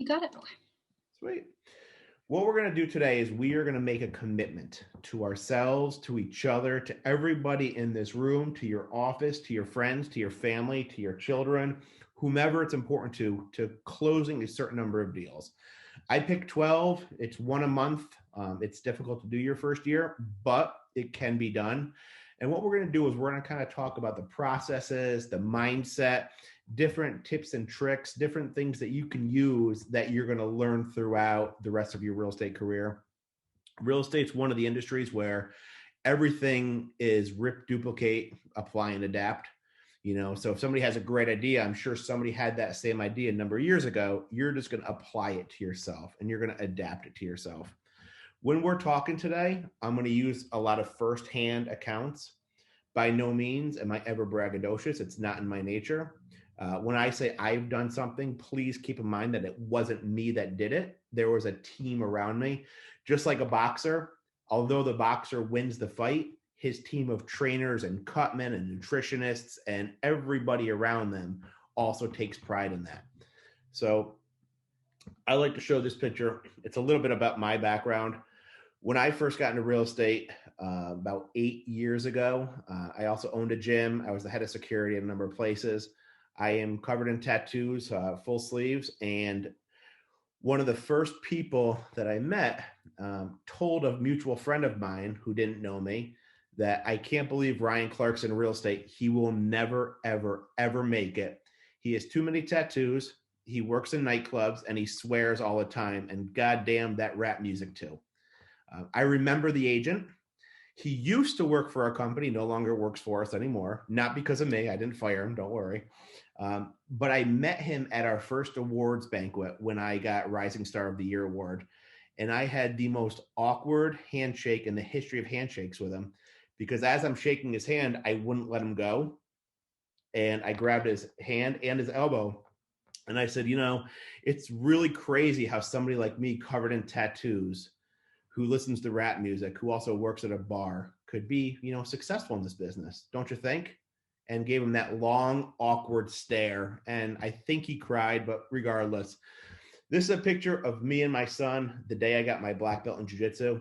You got it? Okay. Sweet. What we're going to do today is we are going to make a commitment to ourselves, to each other, to everybody in this room, to your office, to your friends, to your family, to your children, whomever it's important to closing a certain number of deals. I picked 12. It's one a month. It's difficult to do your first year, but it can be done. And what we're going to do is we're going to kind of talk about the processes, the mindset, different tips and tricks, different things that you can use that you're going to learn throughout the rest of your real estate career. Real estate's one of the industries where everything is rip, duplicate, apply, and adapt. So if somebody has a great idea, I'm sure somebody had that same idea a number of years ago. You're just going to apply it to yourself and you're going to adapt it to yourself. When we're talking today, I'm going to use a lot of firsthand accounts. By no means am I ever braggadocious. It's not in my nature. When I say I've done something, please keep in mind that it wasn't me that did it. There was a team around me. Just like a boxer, although the boxer wins the fight, his team of trainers and cutmen and nutritionists and everybody around them also takes pride in that. So I like to show this picture. It's a little bit about my background. When I first got into real estate about 8 years ago, I also owned a gym. I was the head of security in a number of places. I am covered in tattoos, full sleeves, and one of the first people that I met told a mutual friend of mine who didn't know me that I can't believe Ryan Clark's in real estate. He will never, ever, ever make it. He has too many tattoos. He works in nightclubs and he swears all the time. And goddamn that rap music too. I remember the agent. He used to work for our company, no longer works for us anymore. Not because of me. I didn't fire him. Don't worry. But I met him at our first awards banquet when I got Rising Star of the Year award. And I had the most awkward handshake in the history of handshakes with him because as I'm shaking his hand, I wouldn't let him go. And I grabbed his hand and his elbow. And I said, it's really crazy how somebody like me covered in tattoos who listens to rap music, who also works at a bar, could be, successful in this business, don't you think? And gave him that long, awkward stare. And I think he cried, but regardless, this is a picture of me and my son the day I got my black belt in jiu-jitsu.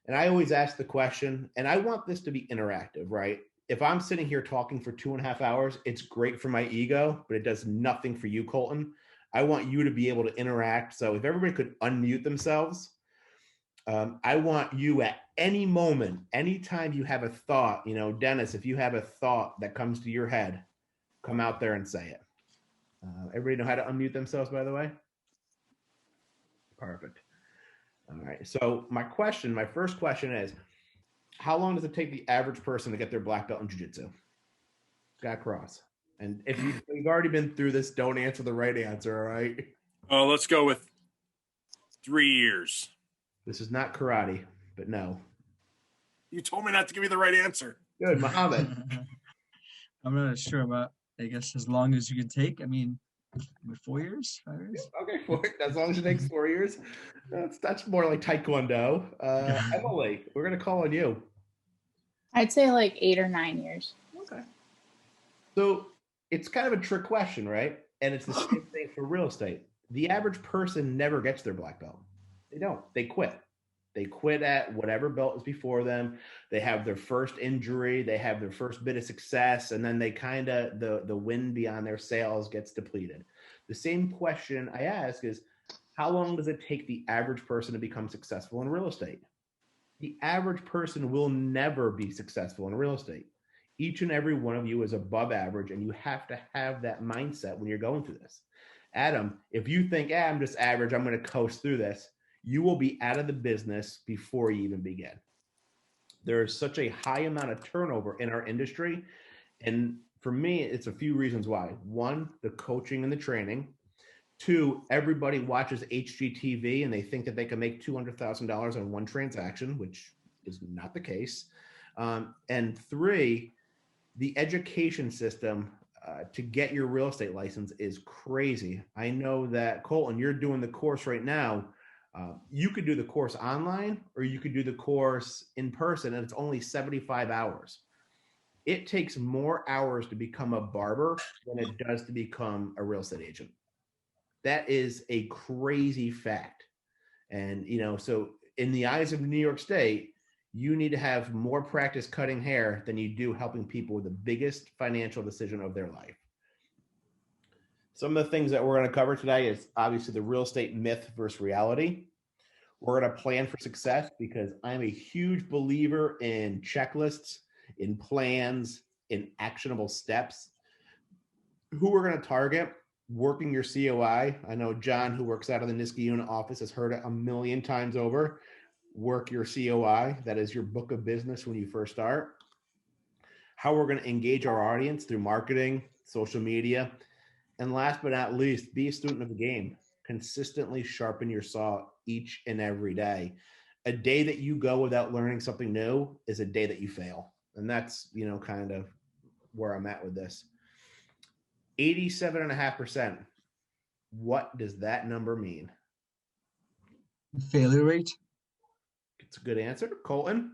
And I always ask the question, and I want this to be interactive, right? If I'm sitting here talking for 2.5 hours, it's great for my ego, but it does nothing for you, Colton. I want you to be able to interact. So if everybody could unmute themselves, I want you at any moment, anytime you have a thought, Dennis, if you have a thought that comes to your head, come out there and say it. Everybody know how to unmute themselves, by the way? Perfect. All right. So my first question is, how long does it take the average person to get their black belt in jiu-jitsu? Scott Cross. And if you've already been through this, don't answer the right answer, all right? Let's go with 3 years. This is not karate, but no. You told me not to give you the right answer. Good, Muhammad. I'm not sure about, I guess, as long as you can take. I mean, 4 years, 5 years? Okay, as long as it takes 4 years. That's more like Taekwondo. Emily, we're going to call on you. I'd say like 8 or 9 years. Okay. So it's kind of a trick question, right? And it's the same thing for real estate. The average person never gets their black belt. They don't. They quit. They quit at whatever belt is before them. They have their first injury. They have their first bit of success. And then they kind of, the wind beyond their sails gets depleted. The same question I ask is, how long does it take the average person to become successful in real estate? The average person will never be successful in real estate. Each and every one of you is above average, and you have to have that mindset when you're going through this. Adam, if you think, I'm just average, I'm going to coast through this, you will be out of the business before you even begin. There is such a high amount of turnover in our industry. And for me, it's a few reasons why. One, the coaching and the training. Two, everybody watches HGTV and they think that they can make $200,000 on one transaction, which is not the case. And three, the education system to get your real estate license is crazy. I know that, Colton, you're doing the course right now. You could do the course online or you could do the course in person, and it's only 75 hours. It takes more hours to become a barber than it does to become a real estate agent. That is a crazy fact. And, so in the eyes of New York State, you need to have more practice cutting hair than you do helping people with the biggest financial decision of their life. Some of the things that we're going to cover today is obviously the real estate myth versus reality. We're going to plan for success because I'm a huge believer in checklists, in plans, in actionable steps. Who we're going to target, working your COI. I know John, who works out of the Niskayuna office, has heard it a million times over. Work your COI. That is your book of business when you first start. How we're going to engage our audience through marketing, social media. And last but not least, be a student of the game. Consistently sharpen your saw each and every day. A day that you go without learning something new is a day that you fail. And that's, kind of where I'm at with this. 87.5%. What does that number mean? Failure rate. It's a good answer. Colton?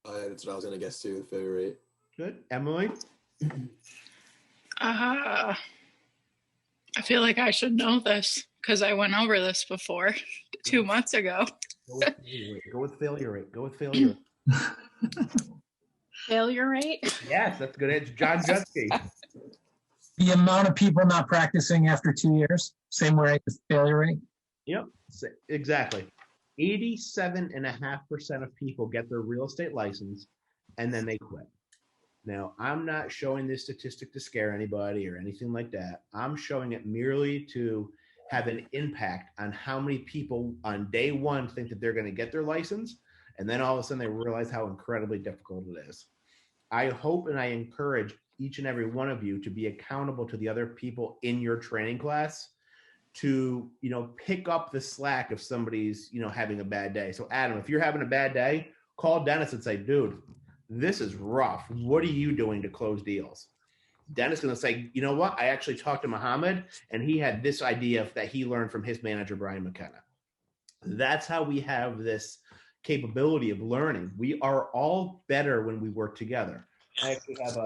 That's what I was going to guess too, the failure rate. Good. Emily? I feel like I should know this because I went over this before 2 months ago. Go with failure rate. Go with failure rate. Failure rate? Yes, that's good. It's John Jutsky. The amount of people not practicing after 2 years, same way as failure rate. Yep, exactly. 87.5% of people get their real estate license and then they quit. Now, I'm not showing this statistic to scare anybody or anything like that. I'm showing it merely to have an impact on how many people on day one think that they're going to get their license, and then all of a sudden they realize how incredibly difficult it is. I hope and I encourage each and every one of you to be accountable to the other people in your training class to, pick up the slack if somebody's, having a bad day. So Adam, if you're having a bad day, call Dennis and say, dude, this is rough. What are you doing to close deals? Dennis is going to say, you know what? I actually talked to Muhammad and he had this idea that he learned from his manager, Brian McKenna. That's how we have this capability of learning. We are all better when we work together. I actually have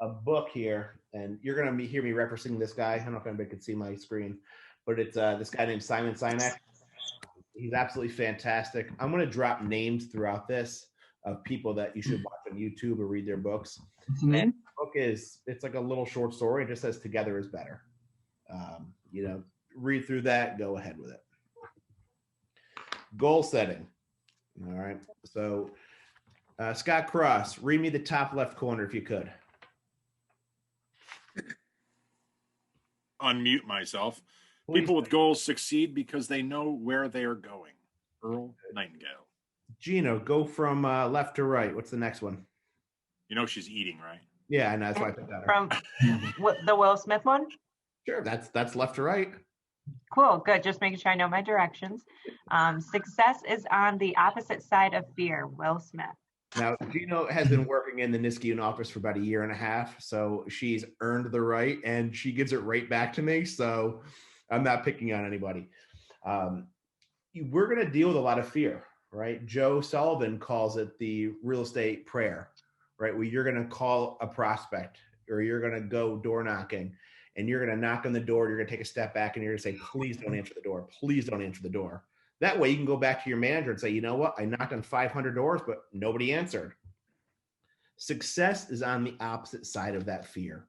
a book here, and you're going to hear me referencing this guy. I don't know if anybody can see my screen, but it's this guy named Simon Sinek. He's absolutely fantastic. I'm going to drop names throughout this of people that you should watch on YouTube or read their books. And the book it's like a little short story. It just says together is better. Read through that, go ahead with it. Goal setting. All right. So Scott Cross, read me the top left corner if you could. Unmute myself. Please. People with goals succeed because they know where they are going. Earl Nightingale. Gino, go from left to right. What's the next one? She's eating, right? Yeah, I know. That's why I picked that. From the Will Smith one? Sure, that's left to right. Cool, good. Just making sure I know my directions. Success is on the opposite side of fear, Will Smith. Now, Gino has been working in the Niskayuna office for about 1.5 years, so she's earned the right, and she gives it right back to me, so I'm not picking on anybody. We're going to deal with a lot of fear, right? Joe Sullivan calls it the real estate prayer, right? Where you're going to call a prospect or you're going to go door knocking and you're going to knock on the door. You're going to take a step back and you're going to say, please don't answer the door. Please don't answer the door. That way you can go back to your manager and say, you know what? I knocked on 500 doors, but nobody answered. Success is on the opposite side of that fear.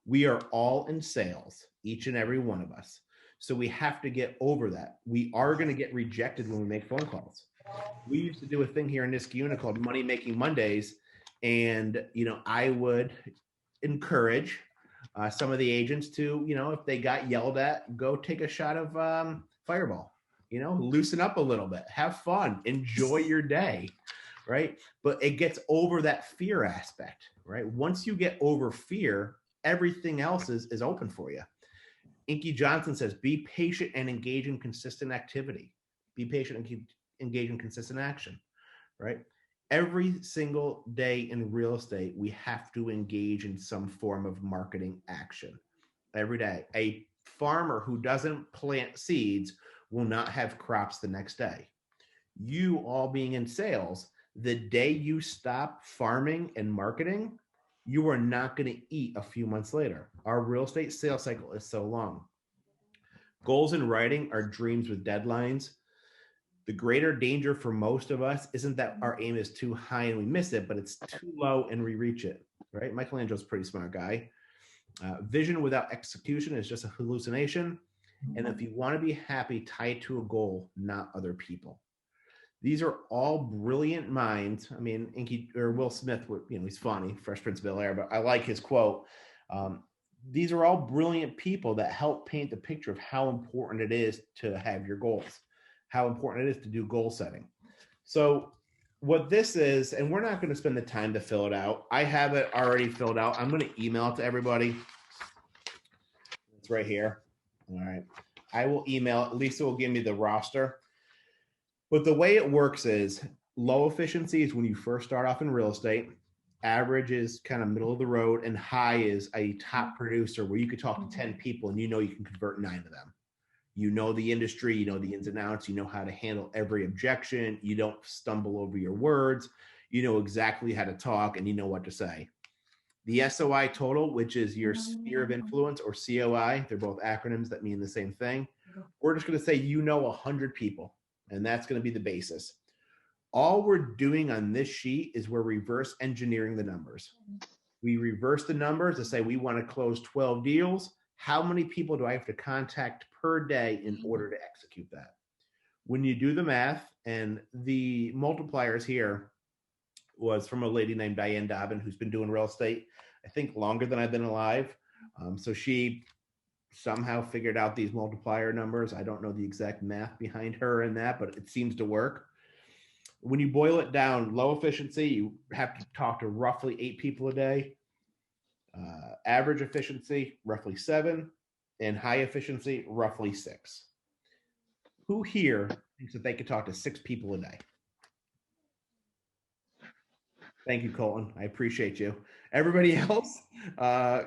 We are all in sales, each and every one of us. So we have to get over that. We are going to get rejected when we make phone calls. We used to do a thing here in Niskayuna called Money Making Mondays. And, I would encourage some of the agents to, if they got yelled at, go take a shot of Fireball, loosen up a little bit, have fun, enjoy your day, right? But it gets over that fear aspect, right? Once you get over fear, everything else is open for you. Inky Johnson says, be patient and engage in consistent activity. Be patient and engage in consistent action, right? Every single day in real estate, we have to engage in some form of marketing action. Every day. A farmer who doesn't plant seeds will not have crops the next day. You all being in sales, the day you stop farming and marketing, you are not going to eat a few months later. Our real estate sales cycle is so long. Goals in writing are dreams with deadlines. The greater danger for most of us isn't that our aim is too high and we miss it, but it's too low and we reach it, right? Michelangelo's a pretty smart guy. Vision without execution is just a hallucination. And if you want to be happy, tie it to a goal, not other people. These are all brilliant minds. I mean, Will Smith, he's funny, Fresh Prince of Bel-Air, but I like his quote. These are all brilliant people that help paint the picture of how important it is to have your goals, how important it is to do goal setting. So what this is, and we're not going to spend the time to fill it out. I have it already filled out. I'm going to email it to everybody. It's right here. All right. I will email it. Lisa will give me the roster. But the way it works is low efficiency is when you first start off in real estate. Average is kind of middle of the road, and high is a top producer where you could talk to 10 people and you can convert 9 of them. You know the industry, you know the ins and outs, you know how to handle every objection, you don't stumble over your words, you know exactly how to talk, and you know what to say. The SOI total, which is your sphere of influence, or COI, they're both acronyms that mean the same thing. We're just going to say 100 people, and that's going to be the basis. All we're doing on this sheet is we're reverse engineering the numbers. We reverse the numbers to say we want to close 12 deals. How many people do I have to contact per day in order to execute that? When you do the math, and the multipliers here was from a lady named Diane Dobbin, who's been doing real estate, I think, longer than I've been alive. So she somehow figured out these multiplier numbers. I don't know the exact math behind her and that, but it seems to work. When you boil it down, low efficiency, you have to talk to roughly 8 people a day. Average efficiency, roughly 7. And high efficiency, roughly 6. Who here thinks that they could talk to 6 people a day? Thank you, Colton. I appreciate you. Everybody else,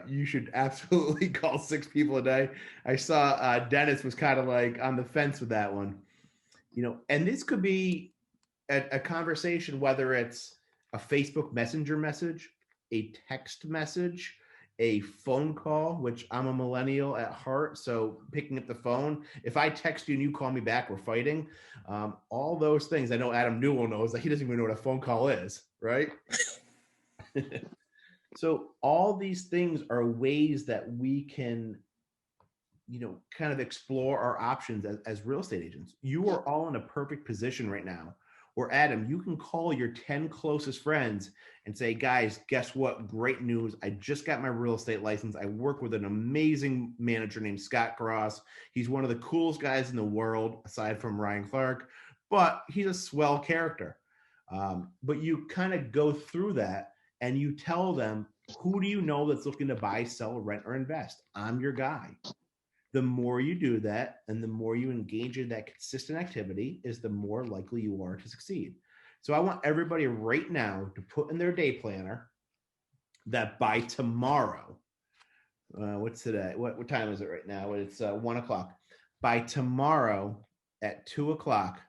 you should absolutely call 6 people a day. I saw Dennis was kind of like on the fence with that one. And this could be a conversation, whether it's a Facebook Messenger message, a text message, a phone call, which I'm a millennial at heart, so picking up the phone. If I text you and you call me back, we're fighting. All those things. I know Adam Newell knows that he doesn't even know what a phone call is, right? So all these things are ways that we can, kind of explore our options as real estate agents. You are all in a perfect position right now. Or Adam, you can call your 10 closest friends and say, guys, guess what? Great news. I just got my real estate license. I work with an amazing manager named Scott Cross. He's one of the coolest guys in the world, aside from Ryan Clark, but he's a swell character. But you kind of go through that and you tell them, who do you know that's looking to buy, sell, rent, or invest? I'm your guy. The more you do that and the more you engage in that consistent activity is the more likely you are to succeed. So I want everybody right now to put in their day planner that by tomorrow, what's today? What time is it right now? It's 1 o'clock. By tomorrow at 2 o'clock,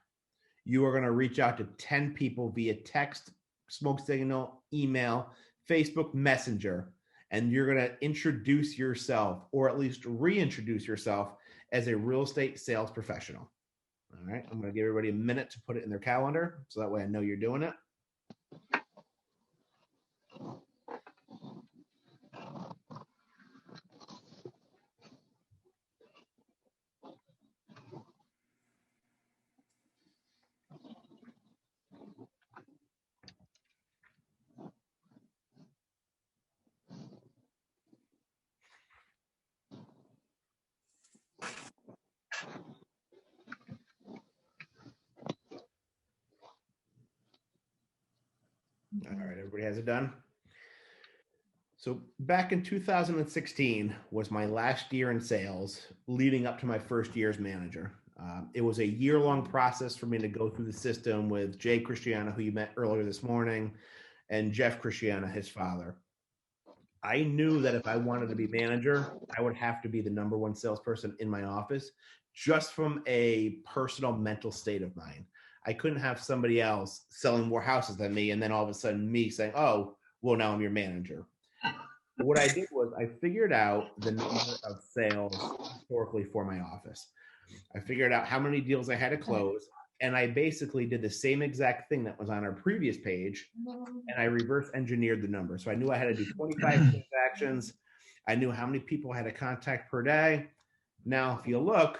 you are going to reach out to 10 people via text, smoke signal, email, Facebook Messenger, and you're going to introduce yourself, or at least reintroduce yourself, as a real estate sales professional. All right. I'm going to give everybody a minute to put it in their calendar, so that way I know you're doing it. All right, everybody has it done? So back in 2016 was my last year in sales, leading up to my first year as manager. It was a year-long process for me to go through the system with Jay Christiana, who you met earlier this morning, and Jeff Christiana, his father. I knew that if I wanted to be manager, I would have to be the number one salesperson in my office, just from a personal mental state of mind. I couldn't have somebody else selling more houses than me, and then all of a sudden me saying, oh, well, now I'm your manager. What I did was I figured out the number of sales historically for my office. I figured out how many deals I had to close, and I basically did the same exact thing that was on our previous page, and I reverse engineered the number. So I knew I had to do 25 transactions. I knew how many people I had to contact per day. Now, if you look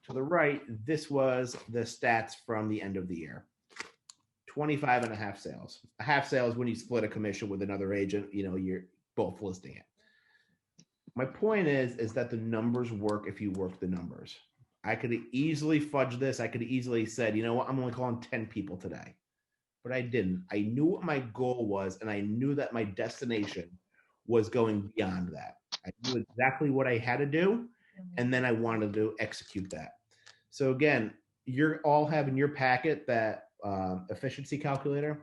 to the right, this was the stats from the end of the year. 25 and a half sales. A half sale is when you split a commission with another agent, you're both listing it. My point is that the numbers work if you work the numbers. I could easily fudge this. I could easily said, you know what, I'm only calling 10 people today. But I didn't. I knew what my goal was, and I knew that my destination was going beyond that. I knew exactly what I had to do, and then I wanted to execute that. So again, you're all having your packet that efficiency calculator.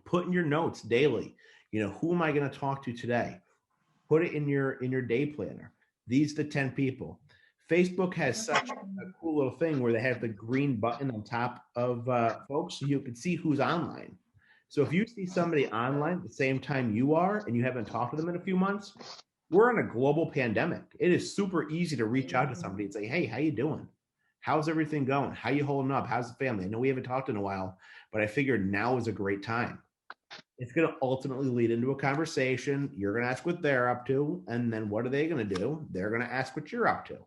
Put in your notes daily. Who am I going to talk to today? Put it in your day planner. These are the 10 people. Facebook has such a cool little thing where they have the green button on top of folks, so you can see who's online. So if you see somebody online at the same time you are, and you haven't talked to them in a few months, we're in a global pandemic. It is super easy to reach out to somebody and say, hey, how you doing? How's everything going? How you holding up? How's the family? I know we haven't talked in a while, but I figured now is a great time. It's going to ultimately lead into a conversation. You're going to ask what they're up to, and then what are they going to do? They're going to ask what you're up to.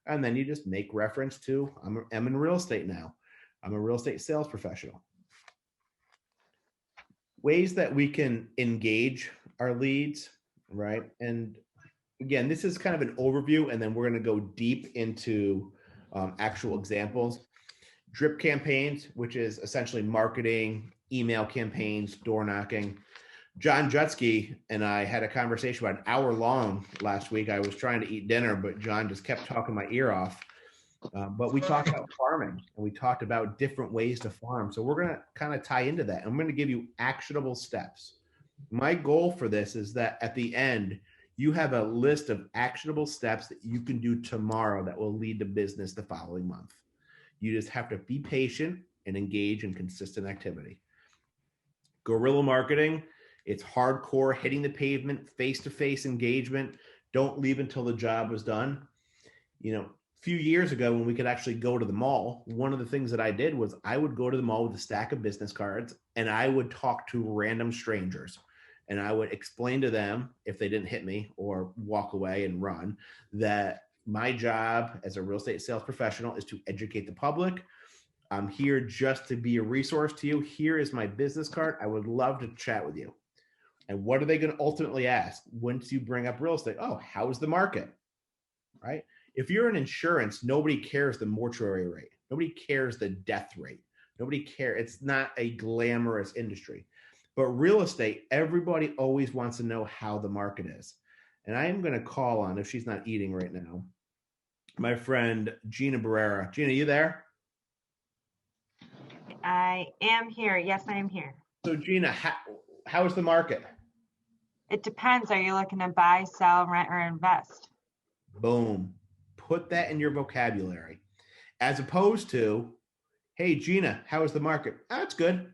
And then you just make reference to, I'm in real estate now. I'm a real estate sales professional. Ways that we can engage our leads, right? And again, this is kind of an overview, and then we're going to go deep into actual examples. Drip campaigns, which is essentially marketing, email campaigns, door knocking. John Jutsky and I had a conversation about an hour long last week. I was trying to eat dinner, but John just kept talking my ear off. But we talked about farming, and we talked about different ways to farm. So we're going to kind of tie into that. I'm going to give you actionable steps. My goal for this is that at the end, you have a list of actionable steps that you can do tomorrow that will lead to business the following month. You just have to be patient and engage in consistent activity. Guerrilla marketing, it's hardcore, hitting the pavement, face-to-face engagement. Don't leave until the job was done. A few years ago when we could actually go to the mall, one of the things that I did was I would go to the mall with a stack of business cards, and I would talk to random strangers. And I would explain to them, if they didn't hit me or walk away and run, that my job as a real estate sales professional is to educate the public. I'm here just to be a resource to you. Here is my business card. I would love to chat with you. And what are they going to ultimately ask once you bring up real estate? Oh, how's the market? Right? If you're in insurance, nobody cares the mortuary rate. Nobody cares the death rate. Nobody cares. It's not a glamorous industry. But real estate, everybody always wants to know how the market is. And I am going to call on, if she's not eating right now, my friend Gina Barrera. Gina, you there? I am here. Yes, I am here. So Gina, how is the market? It depends. Are you looking to buy, sell, rent, or invest? Boom. Put that in your vocabulary. As opposed to, hey, Gina, how is the market? Oh, it's good.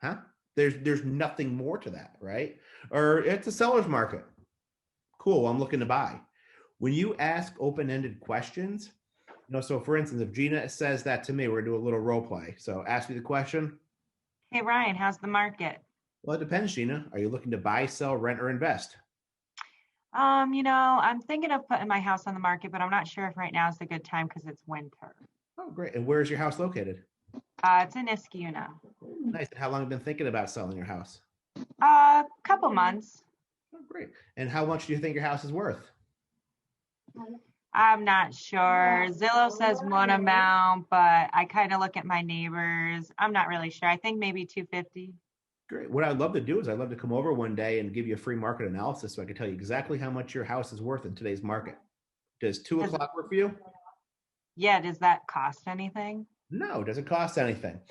Huh? There's nothing more to that, right? Or it's a seller's market. Cool, I'm looking to buy. When you ask open-ended questions, so for instance, if Gina says that to me, we're gonna do a little role play. So ask me the question. Hey, Ryan, how's the market? Well, it depends, Gina. Are you looking to buy, sell, rent, or invest? I'm thinking of putting my house on the market, but I'm not sure if right now is a good time because it's winter. Oh, great. And where is your house located? It's in Iskuna. Nice. And how long have you been thinking about selling your house? Couple months. Oh, great. And how much do you think your house is worth? I'm not sure. Zillow says one amount, but I kind of look at my neighbors. I'm not really sure. I think maybe 250. Great. What I'd love to do is I'd love to come over one day and give you a free market analysis so I can tell you exactly how much your house is worth in today's market. Does 2 o'clock work for you? Yeah. Does that cost anything? No, it doesn't cost anything.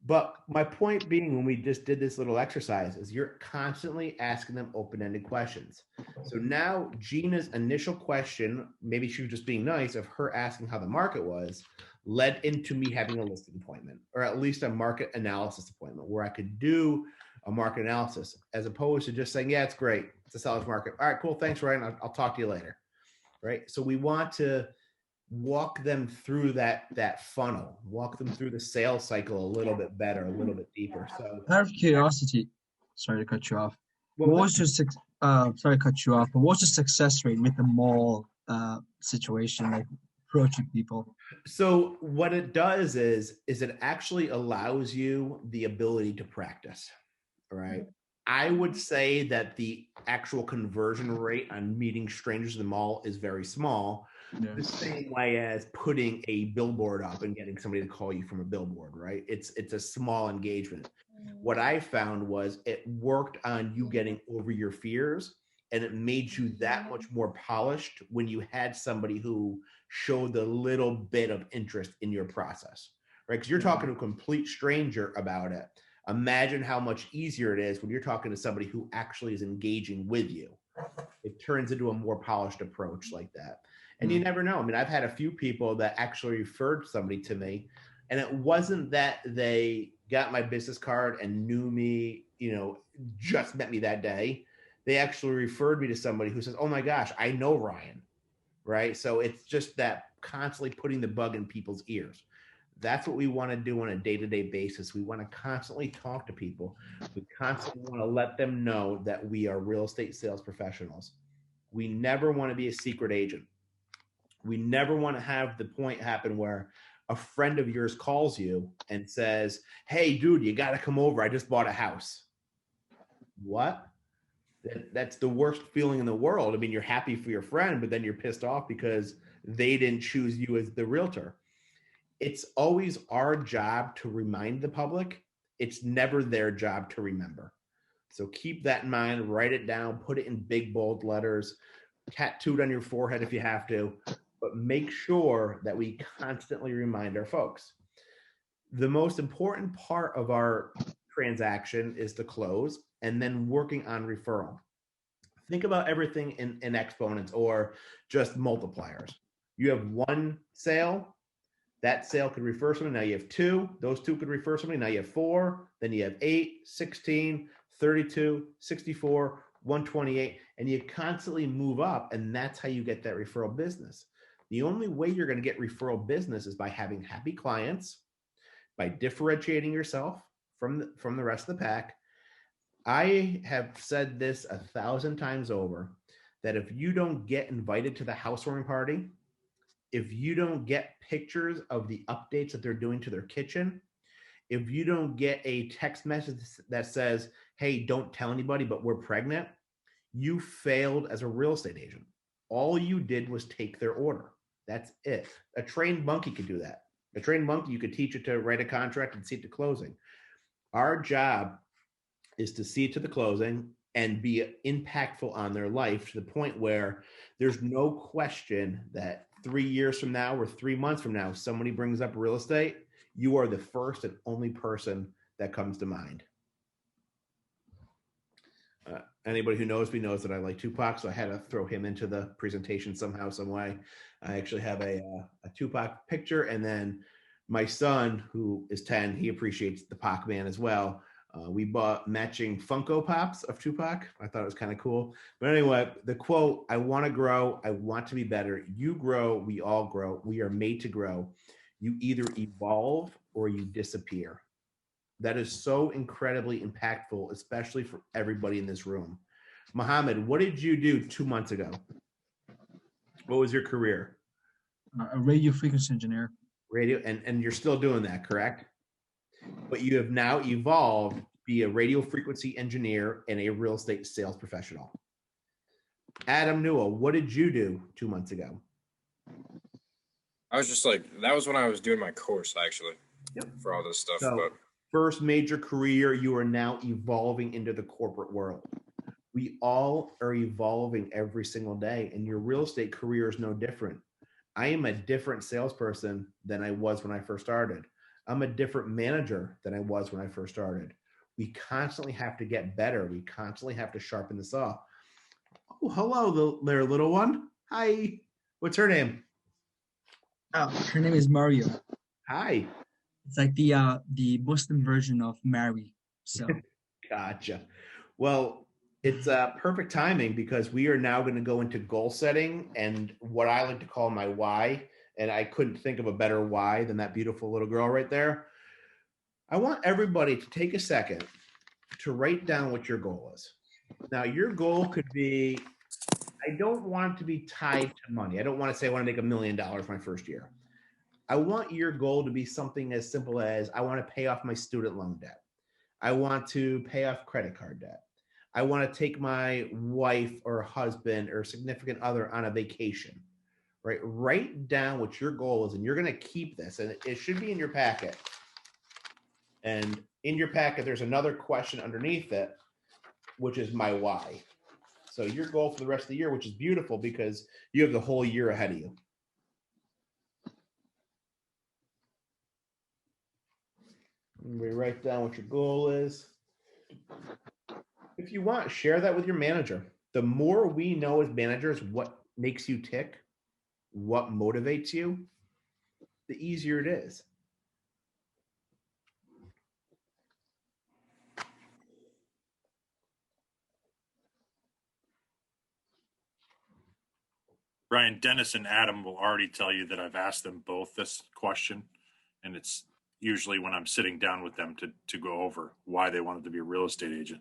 But my point being, when we just did this little exercise, is you're constantly asking them open-ended questions. So now Gina's initial question, maybe she was just being nice, of her asking how the market was, led into me having a listing appointment, or at least a market analysis appointment, where I could do a market analysis, as opposed to just saying, yeah, it's great. It's a seller's market. All right, cool. Thanks, Ryan. I'll talk to you later. Right. So we want to walk them through that funnel, walk them through the sales cycle a little bit better, a little bit deeper. So Out of curiosity, sorry to cut you off. what What was was your sorry to cut you off, but what's the success rate with the mall situation, like approaching people? So what it does is it actually allows you the ability to practice, right? I would say that the actual conversion rate on meeting strangers in the mall is very small, Yeah. the same way as putting a billboard up and getting somebody to call you from a billboard, right? It's a small engagement. What I found was it worked on you getting over your fears, and it made you that much more polished when you had somebody who showed a little bit of interest in your process, right? Because you're talking to a complete stranger about it. Imagine how much easier it is when you're talking to somebody who actually is engaging with you. It turns into a more polished approach like that. And you never know. I mean, I've had a few people that actually referred somebody to me, and it wasn't that they got my business card and knew me, just met me that day. They actually referred me to somebody who says, oh my gosh, I know Ryan, right? So it's just that constantly putting the bug in people's ears. That's what we want to do on a day-to-day basis. We want to constantly talk to people. We constantly want to let them know that we are real estate sales professionals. We never want to be a secret agent. We never want to have the point happen where a friend of yours calls you and says, hey, dude, you got to come over. I just bought a house. What? That's the worst feeling in the world. I mean, you're happy for your friend, but then you're pissed off because they didn't choose you as the realtor. It's always our job to remind the public. It's never their job to remember. So keep that in mind, write it down, put it in big, bold letters, tattoo it on your forehead if you have to, but make sure that we constantly remind our folks. The most important part of our transaction is the close and then working on referral. Think about everything in exponents or just multipliers. You have one sale. That sale could refer somebody. Now you have two. Those two could refer somebody. Now you have four. Then you have 8, 16, 32, 64, 128. And you constantly move up. And that's how you get that referral business. The only way you're going to get referral business is by having happy clients, by differentiating yourself from the rest of the pack. I have said this 1,000 times over, that if you don't get invited to the housewarming party, if you don't get pictures of the updates that they're doing to their kitchen, if you don't get a text message that says, hey, don't tell anybody, but we're pregnant, you failed as a real estate agent. All you did was take their order. That's it. A trained monkey could do that. A trained monkey, you could teach it to write a contract and see it to closing. Our job is to see it to the closing and be impactful on their life to the point where there's no question that 3 years from now or 3 months from now, somebody brings up real estate, you are the first and only person that comes to mind. Anybody who knows me knows that I like Tupac, so I had to throw him into the presentation somehow, some way. I actually have a Tupac picture, and then my son, who is 10, he appreciates the Pac-Man as well. We bought matching Funko Pops of Tupac. I thought it was kind of cool. But anyway, the quote, I want to grow. I want to be better. You grow. We all grow. We are made to grow. You either evolve or you disappear. That is so incredibly impactful, especially for everybody in this room. Mohammed, what did you do 2 months ago? What was your career? A radio frequency engineer. Radio, and you're still doing that, correct? But you have now evolved to be a radio frequency engineer and a real estate sales professional. Adam Newell, what did you do 2 months ago? I was just like, that was when I was doing my course, actually, for all this stuff. So, but first major career, you are now evolving into the corporate world. We all are evolving every single day, and your real estate career is no different. I am a different salesperson than I was when I first started. I'm a different manager than I was when I first started. We constantly have to get better. We constantly have to sharpen the saw. Oh, hello there, little one. Hi. What's her name? Oh, her name is Mario. Hi. It's like the Muslim version of Mary. So Gotcha. Well, it's perfect timing because we are now going to go into goal setting and what I like to call my why. And I couldn't think of a better why than that beautiful little girl right there. I want everybody to take a second to write down what your goal is. Now, your goal could be, I don't want it to be tied to money. I don't want to say I want to make $1 million my first year. I want your goal to be something as simple as I want to pay off my student loan debt. I want to pay off credit card debt. I want to take my wife or husband or significant other on a vacation, right? Write down what your goal is, and you're going to keep this, and it should be in your packet. And in your packet, there's another question underneath it, which is my why. So your goal for the rest of the year, which is beautiful because you have the whole year ahead of you. We write down what your goal is. If you want, share that with your manager. The more we know as managers what makes you tick, what motivates you, the easier it is. Brian, Dennis and Adam will already tell you that I've asked them both this question, and it's usually when I'm sitting down with them to go over why they wanted to be a real estate agent.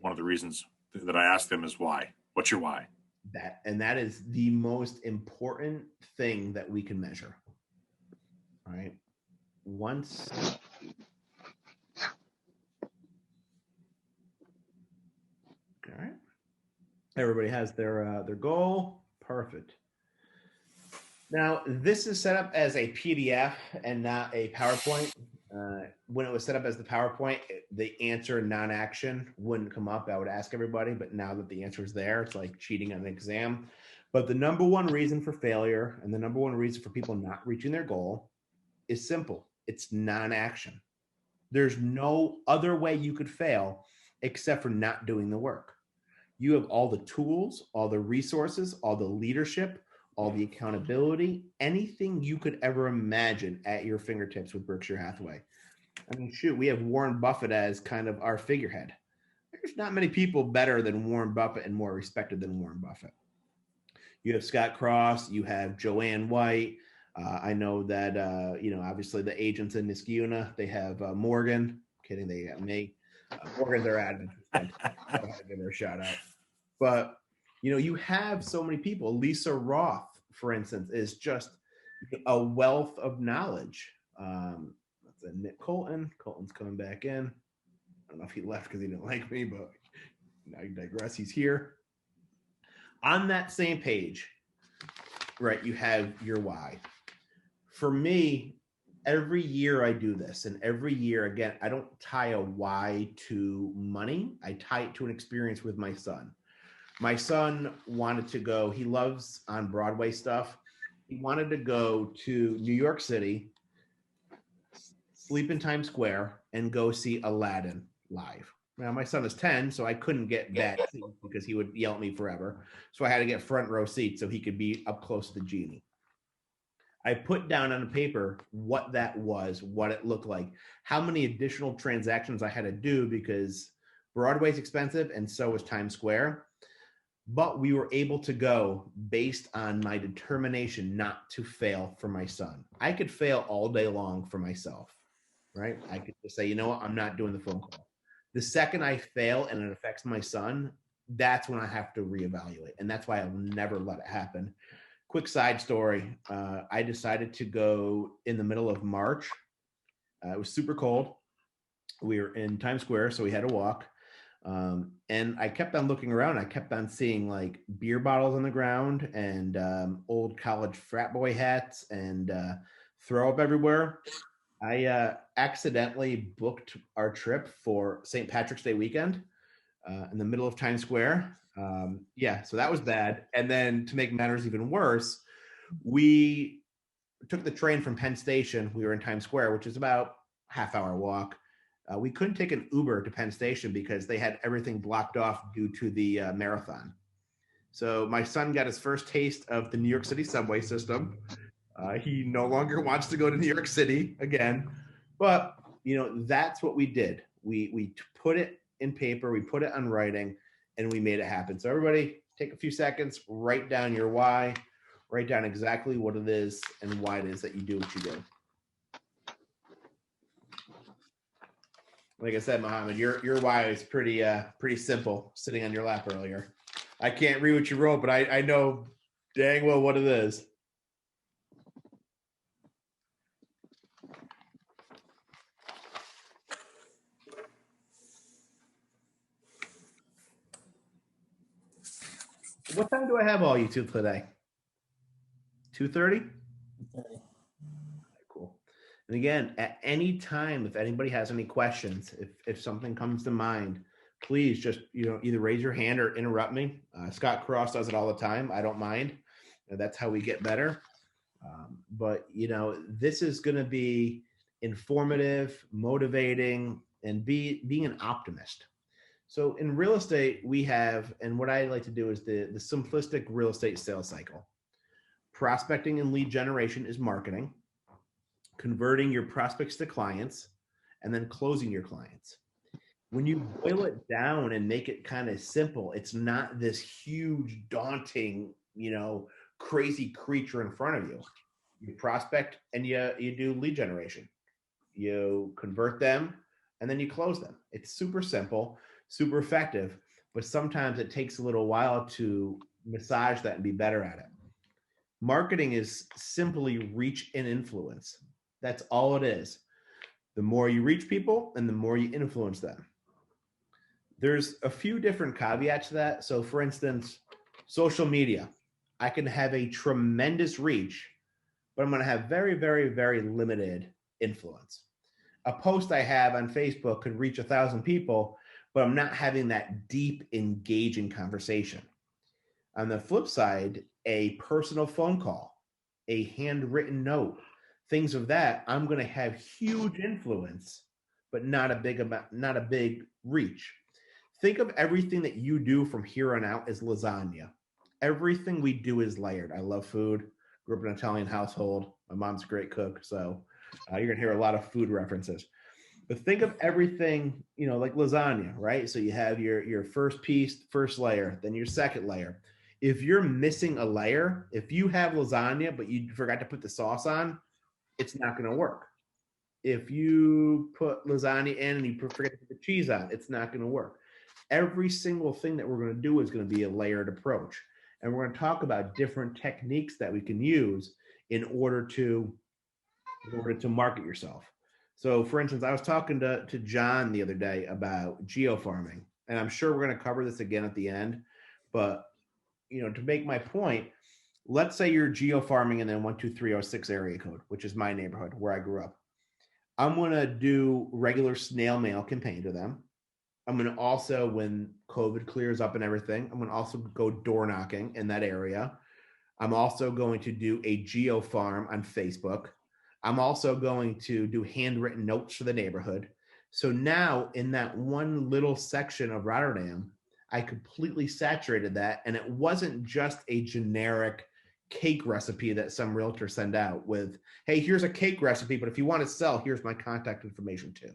One of the reasons that I asked them is why. What's your why? That is the most important thing that we can measure. All right. Once all right. Everybody has their goal. Perfect. Now, this is set up as a PDF and not a PowerPoint. When it was set up as the PowerPoint, the answer non-action wouldn't come up. I would ask everybody, but now that the answer is there, it's like cheating on an exam. But the number one reason for failure and the number one reason for people not reaching their goal is simple. It's non-action. There's no other way you could fail except for not doing the work. You have all the tools, all the resources, all the leadership, all the accountability, anything you could ever imagine at your fingertips with Berkshire Hathaway. I mean, shoot, we have Warren Buffett as kind of our figurehead. There's not many people better than Warren Buffett and more respected than Warren Buffett. You have Scott Cross, you have Joanne White. I know that, obviously the agents in Niskayuna, they have Morgan. Kidding, they got me. Morgan's their admin. I have to give her a shout out. But, you have so many people. Lisa Roth, for instance, is just a wealth of knowledge. That's a Nick Colton. Colton's coming back in. I don't know if he left because he didn't like me, but I digress. He's here. On that same page, right, you have your why. For me, every year I do this, and every year, again, I don't tie a why to money. I tie it to an experience with my son. My son wanted to go, he loves on Broadway stuff. He wanted to go to New York City, sleep in Times Square, and go see Aladdin live. Now, my son is 10, so I couldn't get that seat because he would yell at me forever. So I had to get front row seats so he could be up close to the genie. I put down on a paper what that was, what it looked like, how many additional transactions I had to do because Broadway's expensive and so is Times Square. But we were able to go based on my determination not to fail for my son. I could fail all day long for myself, right? I could just say, you know what, I'm not doing the phone call. The second I fail and it affects my son, that's when I have to reevaluate. And that's why I'll never let it happen. Quick side story. I decided to go in the middle of March. It was super cold. We were in Times Square, so we had to walk. And I kept on looking around. I kept on seeing like beer bottles on the ground and old college frat boy hats and throw up everywhere. I accidentally booked our trip for St. Patrick's Day weekend in the middle of Times Square. So that was bad. And then to make matters even worse, we took the train from Penn Station. We were in Times Square, which is about a half-hour walk. We couldn't take an Uber to Penn Station because they had everything blocked off due to the marathon. So my son got his first taste of the New York City subway system. He no longer wants to go to New York City again. But, that's what we did. We put it in paper, we put it on writing, and we made it happen. So everybody take a few seconds, write down your why, write down exactly what it is and why it is that you do what you do. Like I said, Mohammed, your why is pretty simple, sitting on your lap earlier. I can't read what you wrote, but I know dang well what it is. What time do I have all you two today? 2:30? Cool. And again, at any time, if anybody has any questions, if something comes to mind, please just, either raise your hand or interrupt me. Scott Cross does it all the time. I don't mind. That's how we get better. But this is going to be informative, motivating, and being an optimist. So in real estate, we have, and what I like to do is the simplistic real estate sales cycle. Prospecting and lead generation is marketing, converting your prospects to clients, and then closing your clients. When you boil it down and make it kind of simple, it's not this huge, daunting, crazy creature in front of you. You prospect and you do lead generation. You convert them and then you close them. It's super simple, super effective, but sometimes it takes a little while to massage that and be better at it. Marketing is simply reach and influence. That's all it is. The more you reach people and the more you influence them. There's a few different caveats to that. So for instance, social media. I can have a tremendous reach, but I'm going to have very, very, very limited influence. A post I have on Facebook could reach 1,000 people, but I'm not having that deep, engaging conversation. On the flip side, a personal phone call, a handwritten note, things of that, I'm going to have huge influence, but not a big reach. Think of everything that you do from here on out as lasagna. Everything we do is layered. I love food. Grew up in an Italian household. My mom's a great cook, so you're going to hear a lot of food references. But think of everything, like lasagna, right? So you have your first piece, first layer, then your second layer. If you're missing a layer, if you have lasagna, but you forgot to put the sauce on, it's not going to work. If you put lasagna in and you forget to put the cheese on, it's not going to work. Every single thing that we're going to do is going to be a layered approach. And we're going to talk about different techniques that we can use in order to market yourself. So for instance, I was talking to John the other day about geofarming, and I'm sure we're going to cover this again at the end, but to make my point, let's say you're geofarming in the 12306 area code, which is my neighborhood where I grew up. I'm going to do regular snail mail campaign to them. I'm going to also, when COVID clears up and everything, I'm going to also go door knocking in that area. I'm also going to do a geo farm on Facebook. I'm also going to do handwritten notes for the neighborhood. So now in that one little section of Rotterdam, I completely saturated that. And it wasn't just a generic cake recipe that some realtor send out with, hey, here's a cake recipe, but if you want to sell, here's my contact information too.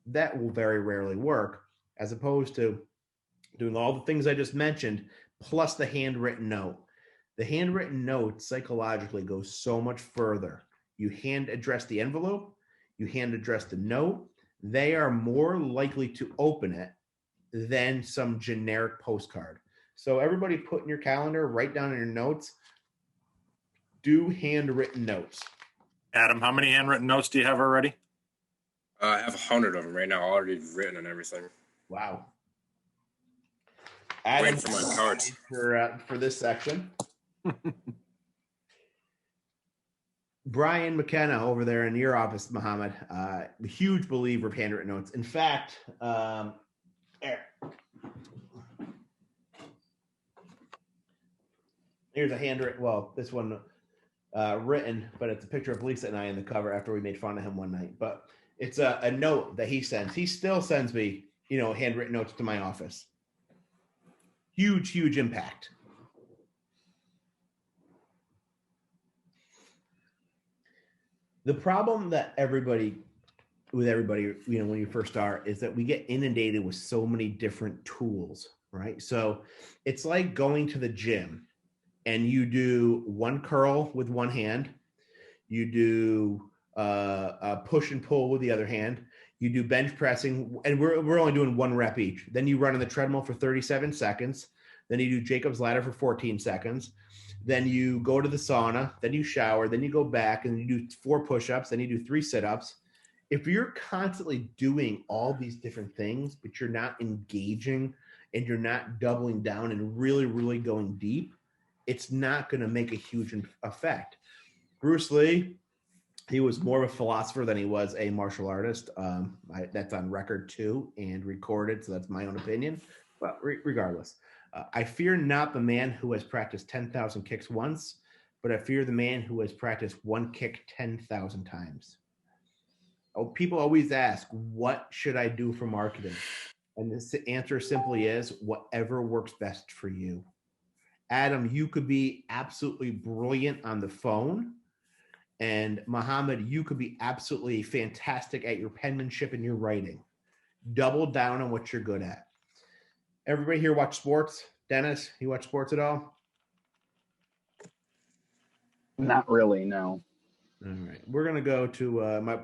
That will very rarely work, as opposed to doing all the things I just mentioned, plus the handwritten note. The handwritten note psychologically goes so much further. You hand address the envelope, you hand address the note, they are more likely to open it than some generic postcard. So everybody put in your calendar, write down in your notes, do handwritten notes. Adam, how many handwritten notes do you have already? I have 100 of them right now, already written and everything. Wow. Waiting for my cards for this section. Brian McKenna over there in your office, Mohammed, a huge believer of handwritten notes. In fact, here's a handwritten, well, this one written, but it's a picture of Lisa and I in the cover after we made fun of him one night. But it's a note that he sends. He still sends me, handwritten notes to my office. Huge, huge impact. The problem that everybody with everybody, when you first start, is that we get inundated with so many different tools, right? So it's like going to the gym and you do one curl with one hand, you do a push and pull with the other hand, you do bench pressing, and we're only doing 1 rep each. Then you run on the treadmill for 37 seconds. Then you do Jacob's ladder for 14 seconds. Then you go to the sauna, then you shower, then you go back and you do 4 push-ups, then you do 3 sit-ups. If you're constantly doing all these different things, but you're not engaging and you're not doubling down and really, really going deep, it's not going to make a huge effect. Bruce Lee, he was more of a philosopher than he was a martial artist. That's on record too and recorded, so that's my own opinion. But regardless, I fear not the man who has practiced 10,000 kicks once, but I fear the man who has practiced one kick 10,000 times. Oh, people always ask, what should I do for marketing? And the answer simply is whatever works best for you. Adam, you could be absolutely brilliant on the phone. And Muhammad, you could be absolutely fantastic at your penmanship and your writing. Double down on what you're good at. Everybody here watch sports? Dennis, you watch sports at all? Not really, no. All right. We're going to go to my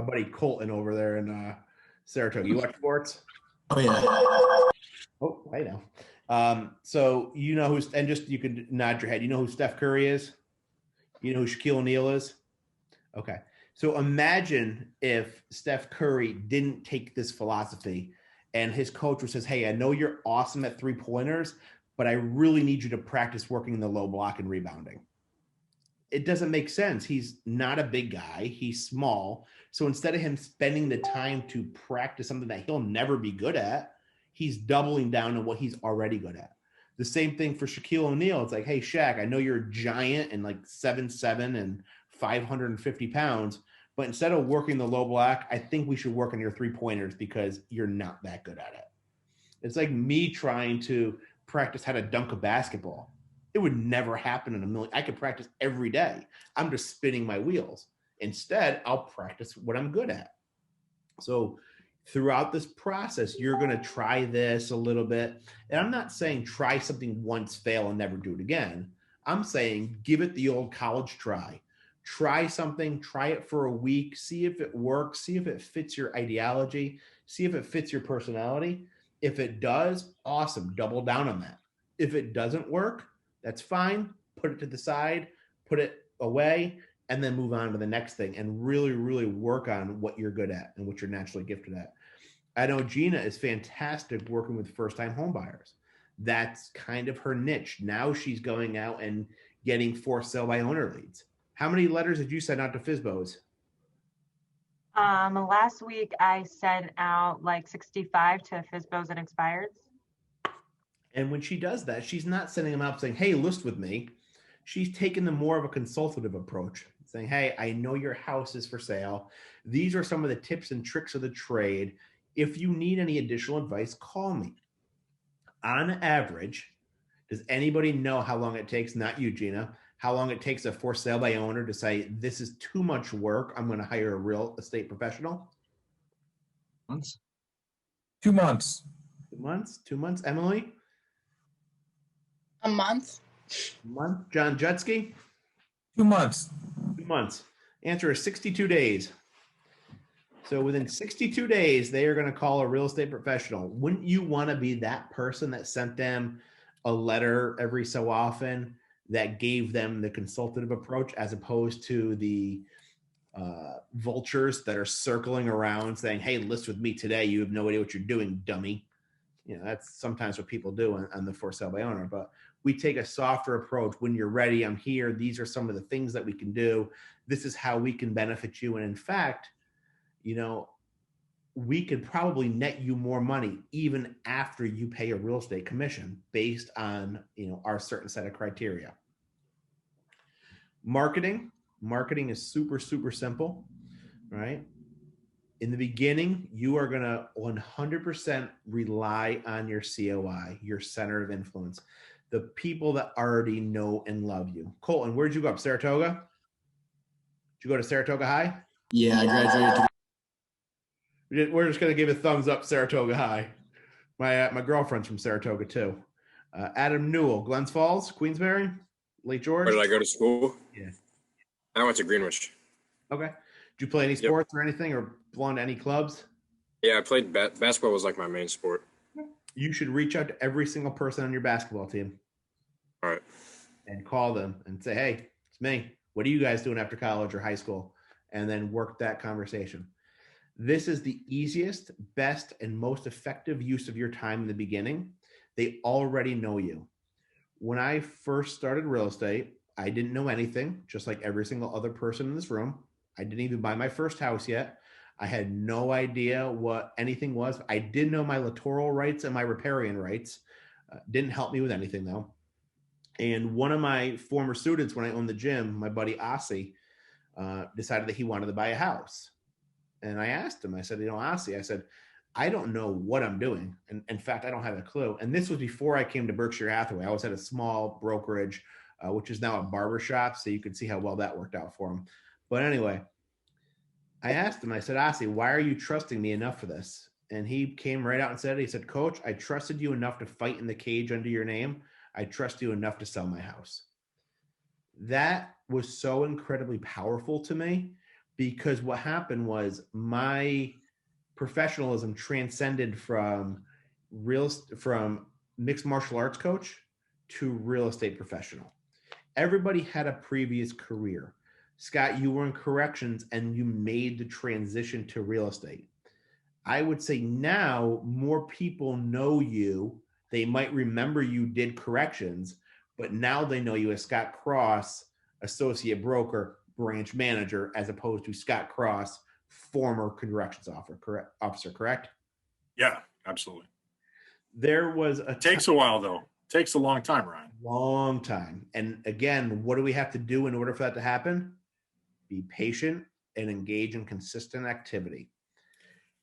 buddy Colton over there in Saratoga. You watch sports? Oh, yeah. Oh, I know. So you know who's, and just you can nod your head. You know who Steph Curry is? You know who Shaquille O'Neal is? Okay. So imagine if Steph Curry didn't take this philosophy and his coach says, hey, I know you're awesome at 3-pointers, but I really need you to practice working in the low block and rebounding. It doesn't make sense. He's not a big guy. He's small. So instead of him spending the time to practice something that he'll never be good at, he's doubling down on what he's already good at. The same thing for Shaquille O'Neal. It's like, hey, Shaq, I know you're a giant and like 7'7" and 550 pounds, but instead of working the low block, I think we should work on your 3-pointers because you're not that good at it. It's like me trying to practice how to dunk a basketball. It would never happen in a million. I could practice every day. I'm just spinning my wheels. Instead, I'll practice what I'm good at. So throughout this process, you're going to try this a little bit. And I'm not saying try something once, fail, and never do it again. I'm saying give it the old college try. Try something, try it for a week, see if it works, see if it fits your ideology, see if it fits your personality. If it does, awesome, double down on that. If it doesn't work, that's fine. Put it to the side, put it away, and then move on to the next thing and really, really work on what you're good at and what you're naturally gifted at. I know Gina is fantastic working with first-time home buyers. That's kind of her niche. Now she's going out and getting for sale by owner leads. How many letters did you send out to FSBOs? Last week I sent out like 65 to FSBOs and expireds. And when she does that, she's not sending them out saying, hey, list with me. She's taking the more of a consultative approach, saying, hey, I know your house is for sale. These are some of the tips and tricks of the trade. If you need any additional advice, call me. On average, does anybody know how long it takes, not you, Gina, how long it takes a for sale by owner to say, this is too much work, I'm going to hire a real estate professional? Months. 2 months. 2 months? 2 months. Emily? A month. A month. John Jutsky? 2 months. 2 months. Answer is 62 days. So within 62 days, they are going to call a real estate professional. Wouldn't you want to be that person that sent them a letter every so often that gave them the consultative approach as opposed to the vultures that are circling around saying, hey, list with me today. You have no idea what you're doing, dummy. You know, that's sometimes what people do on the for sale by owner. But we take a softer approach. When you're ready, I'm here. These are some of the things that we can do. This is how we can benefit you. And in fact, you know, we could probably net you more money even after you pay a real estate commission based on, you know, our certain set of criteria. Marketing is super, super simple, right? In the beginning, you are going to 100% rely on your COI, your center of influence, the people that already know and love you. Colton, where'd you go up? Saratoga? Did you go to Saratoga High? Yeah, I graduated We're just gonna give a thumbs up, Saratoga High. My girlfriend's from Saratoga too. Adam Newell, Glens Falls, Queensbury, Lake George. Where did I go to school? Yeah. I went to Greenwich. Okay. Did you play any sports or anything, or belong to any clubs? Yeah, I played basketball. Was like my main sport. You should reach out to every single person on your basketball team. All right. And call them and say, hey, it's me. What are you guys doing after college or high school? And then work that conversation. This is the easiest, best, and most effective use of your time in the beginning. They already know you. When I first started real estate, I didn't know anything, just like every single other person in this room. I didn't even buy my first house yet. I had no idea what anything was. I did know my littoral rights and my riparian rights. Didn't help me with anything, though. And one of my former students, when I owned the gym, my buddy Ossie, decided that he wanted to buy a house. And I asked him, I said, Ossie, I said, I don't know what I'm doing. And in fact, I don't have a clue. And this was before I came to Berkshire Hathaway. I was at a small brokerage, which is now a barbershop. So you can see how well that worked out for him. But anyway, I asked him, I said, Ossie, why are you trusting me enough for this? And he came right out and said, he said, Coach, I trusted you enough to fight in the cage under your name. I trust you enough to sell my house. That was so incredibly powerful to me, because what happened was my professionalism transcended from mixed martial arts coach to real estate professional. Everybody had a previous career. Scott, you were in corrections and you made the transition to real estate. I would say now more people know you. They might remember you did corrections, but now they know you as Scott Cross, associate broker, branch manager, as opposed to Scott Cross, former corrections officer, correct? Yeah, absolutely. There was Takes a while, though. Takes a long time, Ryan. Long time. And again, what do we have to do in order for that to happen? Be patient and engage in consistent activity.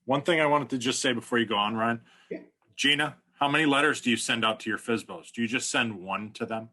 One thing I wanted to just say before you go on, Ryan. Yeah. Gina, how many letters do you send out to your FSBOs? Do you just send one to them?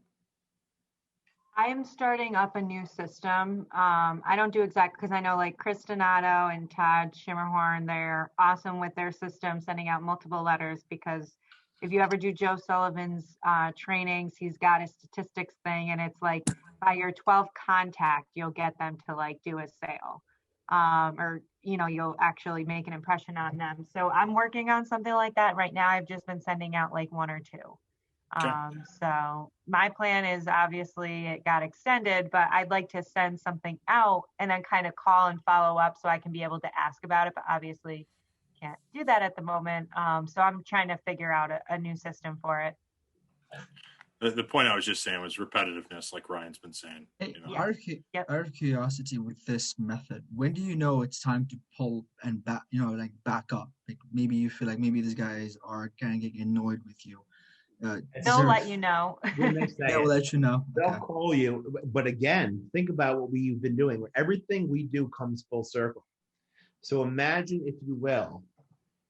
I am starting up a new system. I don't do exact, because I know like Chris Donato and Todd Shimmerhorn, they're awesome with their system, sending out multiple letters, because if you ever do Joe Sullivan's trainings, he's got a statistics thing, and it's like by your 12th contact, you'll get them to like do a sale. Or, you'll actually make an impression on them. So I'm working on something like that right now. I've just been sending out like one or two. So my plan is, obviously it got extended, but I'd like to send something out and then kind of call and follow up so I can be able to ask about it, but obviously can't do that at the moment. So I'm trying to figure out a new system for it. The point I was just saying was repetitiveness, like Ryan's been saying. Out of curiosity, with this method, when do you know it's time to pull and back, back up? Like maybe you feel like maybe these guys are kind of getting annoyed with you. They'll let you know. They'll let you know. They'll call you. But again, think about what we've been doing. Everything we do comes full circle. So imagine, if you will,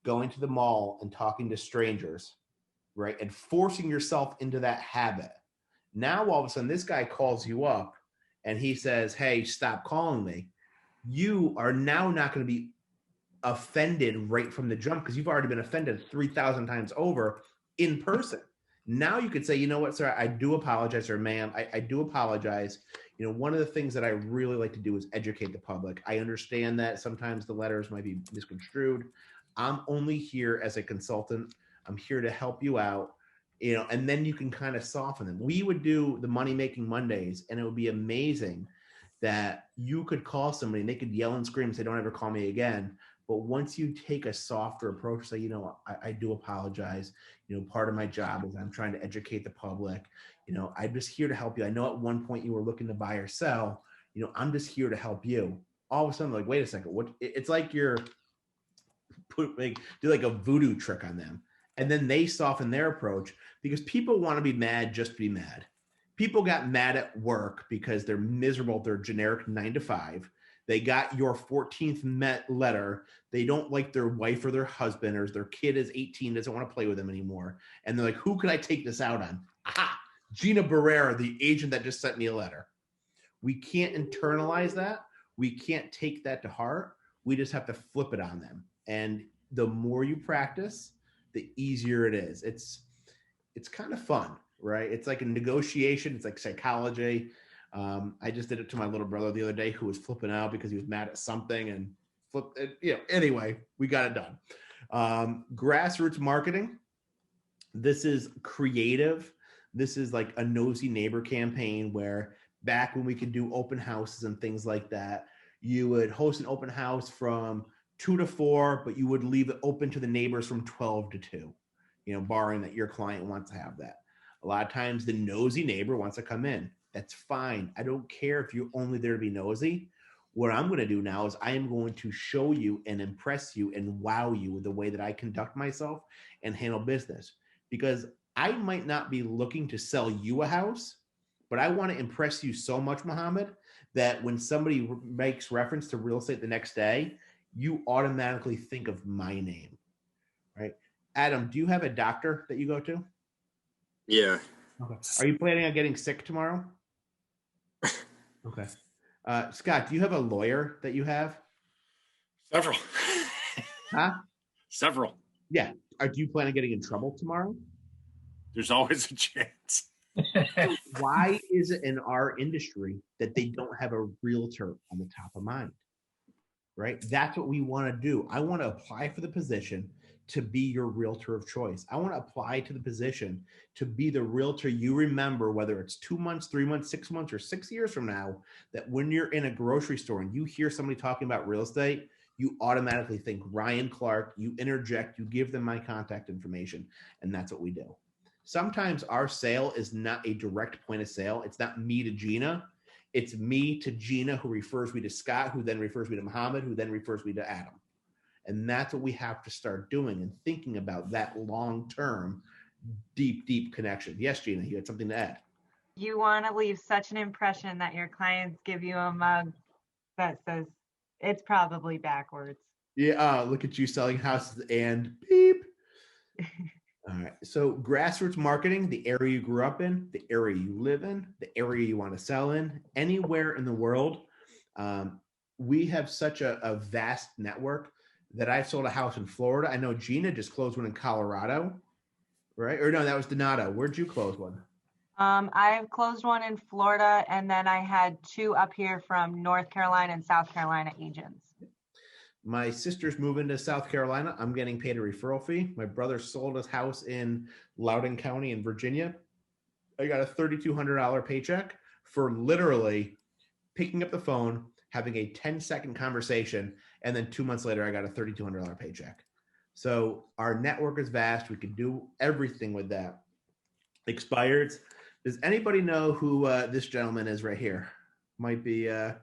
going to the mall and talking to strangers, right? And forcing yourself into that habit. Now, all of a sudden, this guy calls you up and he says, hey, stop calling me. You are now not going to be offended right from the jump, because you've already been offended 3,000 times over in person. Now you could say, you know what, sir, I do apologize, or ma'am, I do apologize. One of the things that I really like to do is educate the public. I understand that sometimes the letters might be misconstrued. I'm only here as a consultant. I'm here to help you out, and then you can kind of soften them. We would do the Money Making Mondays, and it would be amazing that you could call somebody and they could yell and scream and say, don't ever call me again. But once you take a softer approach, say, I do apologize. Part of my job is I'm trying to educate the public. I'm just here to help you. I know at one point you were looking to buy or sell. I'm just here to help you. All of a sudden, like, wait a second, what? It's like you're do like a voodoo trick on them, and then they soften their approach, because people want to be mad just to be mad. People got mad at work because they're miserable. They're generic 9 to 5. They got your 14th letter. They don't like their wife or their husband, or their kid is 18, doesn't want to play with them anymore. And they're like, who could I take this out on? Aha, Gina Barrera, the agent that just sent me a letter. We can't internalize that. We can't take that to heart. We just have to flip it on them. And the more you practice, the easier it is. It's kind of fun, right? It's like a negotiation. It's like psychology. I just did it to my little brother the other day who was flipping out because he was mad at something and flipped it. Anyway, we got it done. Grassroots marketing. This is creative. This is like a nosy neighbor campaign where back when we could do open houses and things like that, you would host an open house from 2 to 4, but you would leave it open to the neighbors from 12 to 2, barring that your client wants to have that. A lot of times the nosy neighbor wants to come in. That's fine. I don't care if you're only there to be nosy. What I'm going to do now is I am going to show you and impress you and wow you with the way that I conduct myself and handle business. Because I might not be looking to sell you a house, but I want to impress you so much, Muhammad, that when somebody makes reference to real estate the next day, you automatically think of my name, right? Adam, do you have a doctor that you go to? Yeah. Okay. Are you planning on getting sick tomorrow? Okay. Scott, do you have a lawyer that you have? Several. Huh? Several. Yeah. Do you plan on getting in trouble tomorrow? There's always a chance. Why is it in our industry that they don't have a realtor on the top of mind? Right? That's what we want to do. I want to apply for the position to be your realtor of choice. I want to apply to the position to be the realtor you remember, whether it's 2 months, 3 months, 6 months, or 6 years from now, that when you're in a grocery store and you hear somebody talking about real estate, you automatically think Ryan Clark, you interject, you give them my contact information, and that's what we do. Sometimes our sale is not a direct point of sale. It's not me to Gina. It's me to Gina, who refers me to Scott, who then refers me to Muhammad, who then refers me to Adam. And that's what we have to start doing and thinking about that long-term, deep, deep connection. Yes, Gina, you had something to add. You want to leave such an impression that your clients give you a mug that says it's probably backwards. Yeah, look at you selling houses and beep. All right. So grassroots marketing, the area you grew up in, the area you live in, the area you want to sell in, anywhere in the world. We have such a vast network that I've sold a house in Florida. I know Gina just closed one in Colorado, right? Or no, that was Donato. Where'd you close one? I've closed one in Florida, and then I had 2 up here from North Carolina and South Carolina agents. My sister's moving to South Carolina. I'm getting paid a referral fee. My brother sold his house in Loudoun County in Virginia. I got a $3,200 paycheck for literally picking up the phone, having a 10-second conversation, and then 2 months later, I got a $3,200 paycheck. So our network is vast. We can do everything with that. Expireds. Does anybody know who this gentleman is right here? Might be the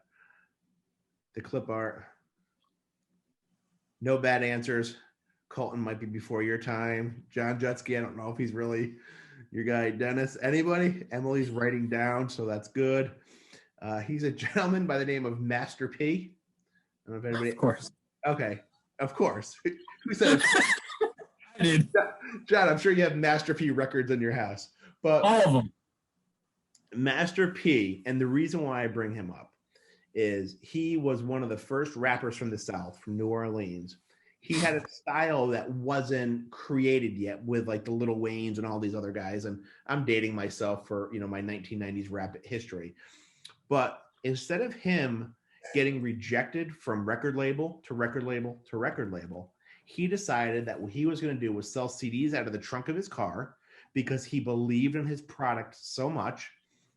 clip art. No bad answers. Colton might be before your time. John Jutsky, I don't know if he's really your guy. Dennis, anybody? Emily's writing down, so that's good. He's a gentleman by the name of Master P. I don't know if anybody. Of course. Okay, of course. Who said it? I did. John, I'm sure you have Master P records in your house. But All of them. Master P, and the reason why I bring him up is he was one of the first rappers from the South, from New Orleans. He had a style that wasn't created yet with like the Lil Waynes and all these other guys. And I'm dating myself for, my 1990s rap history. But instead of him getting rejected from record label to record label to record label, he decided that what he was going to do was sell CDs out of the trunk of his car because he believed in his product so much.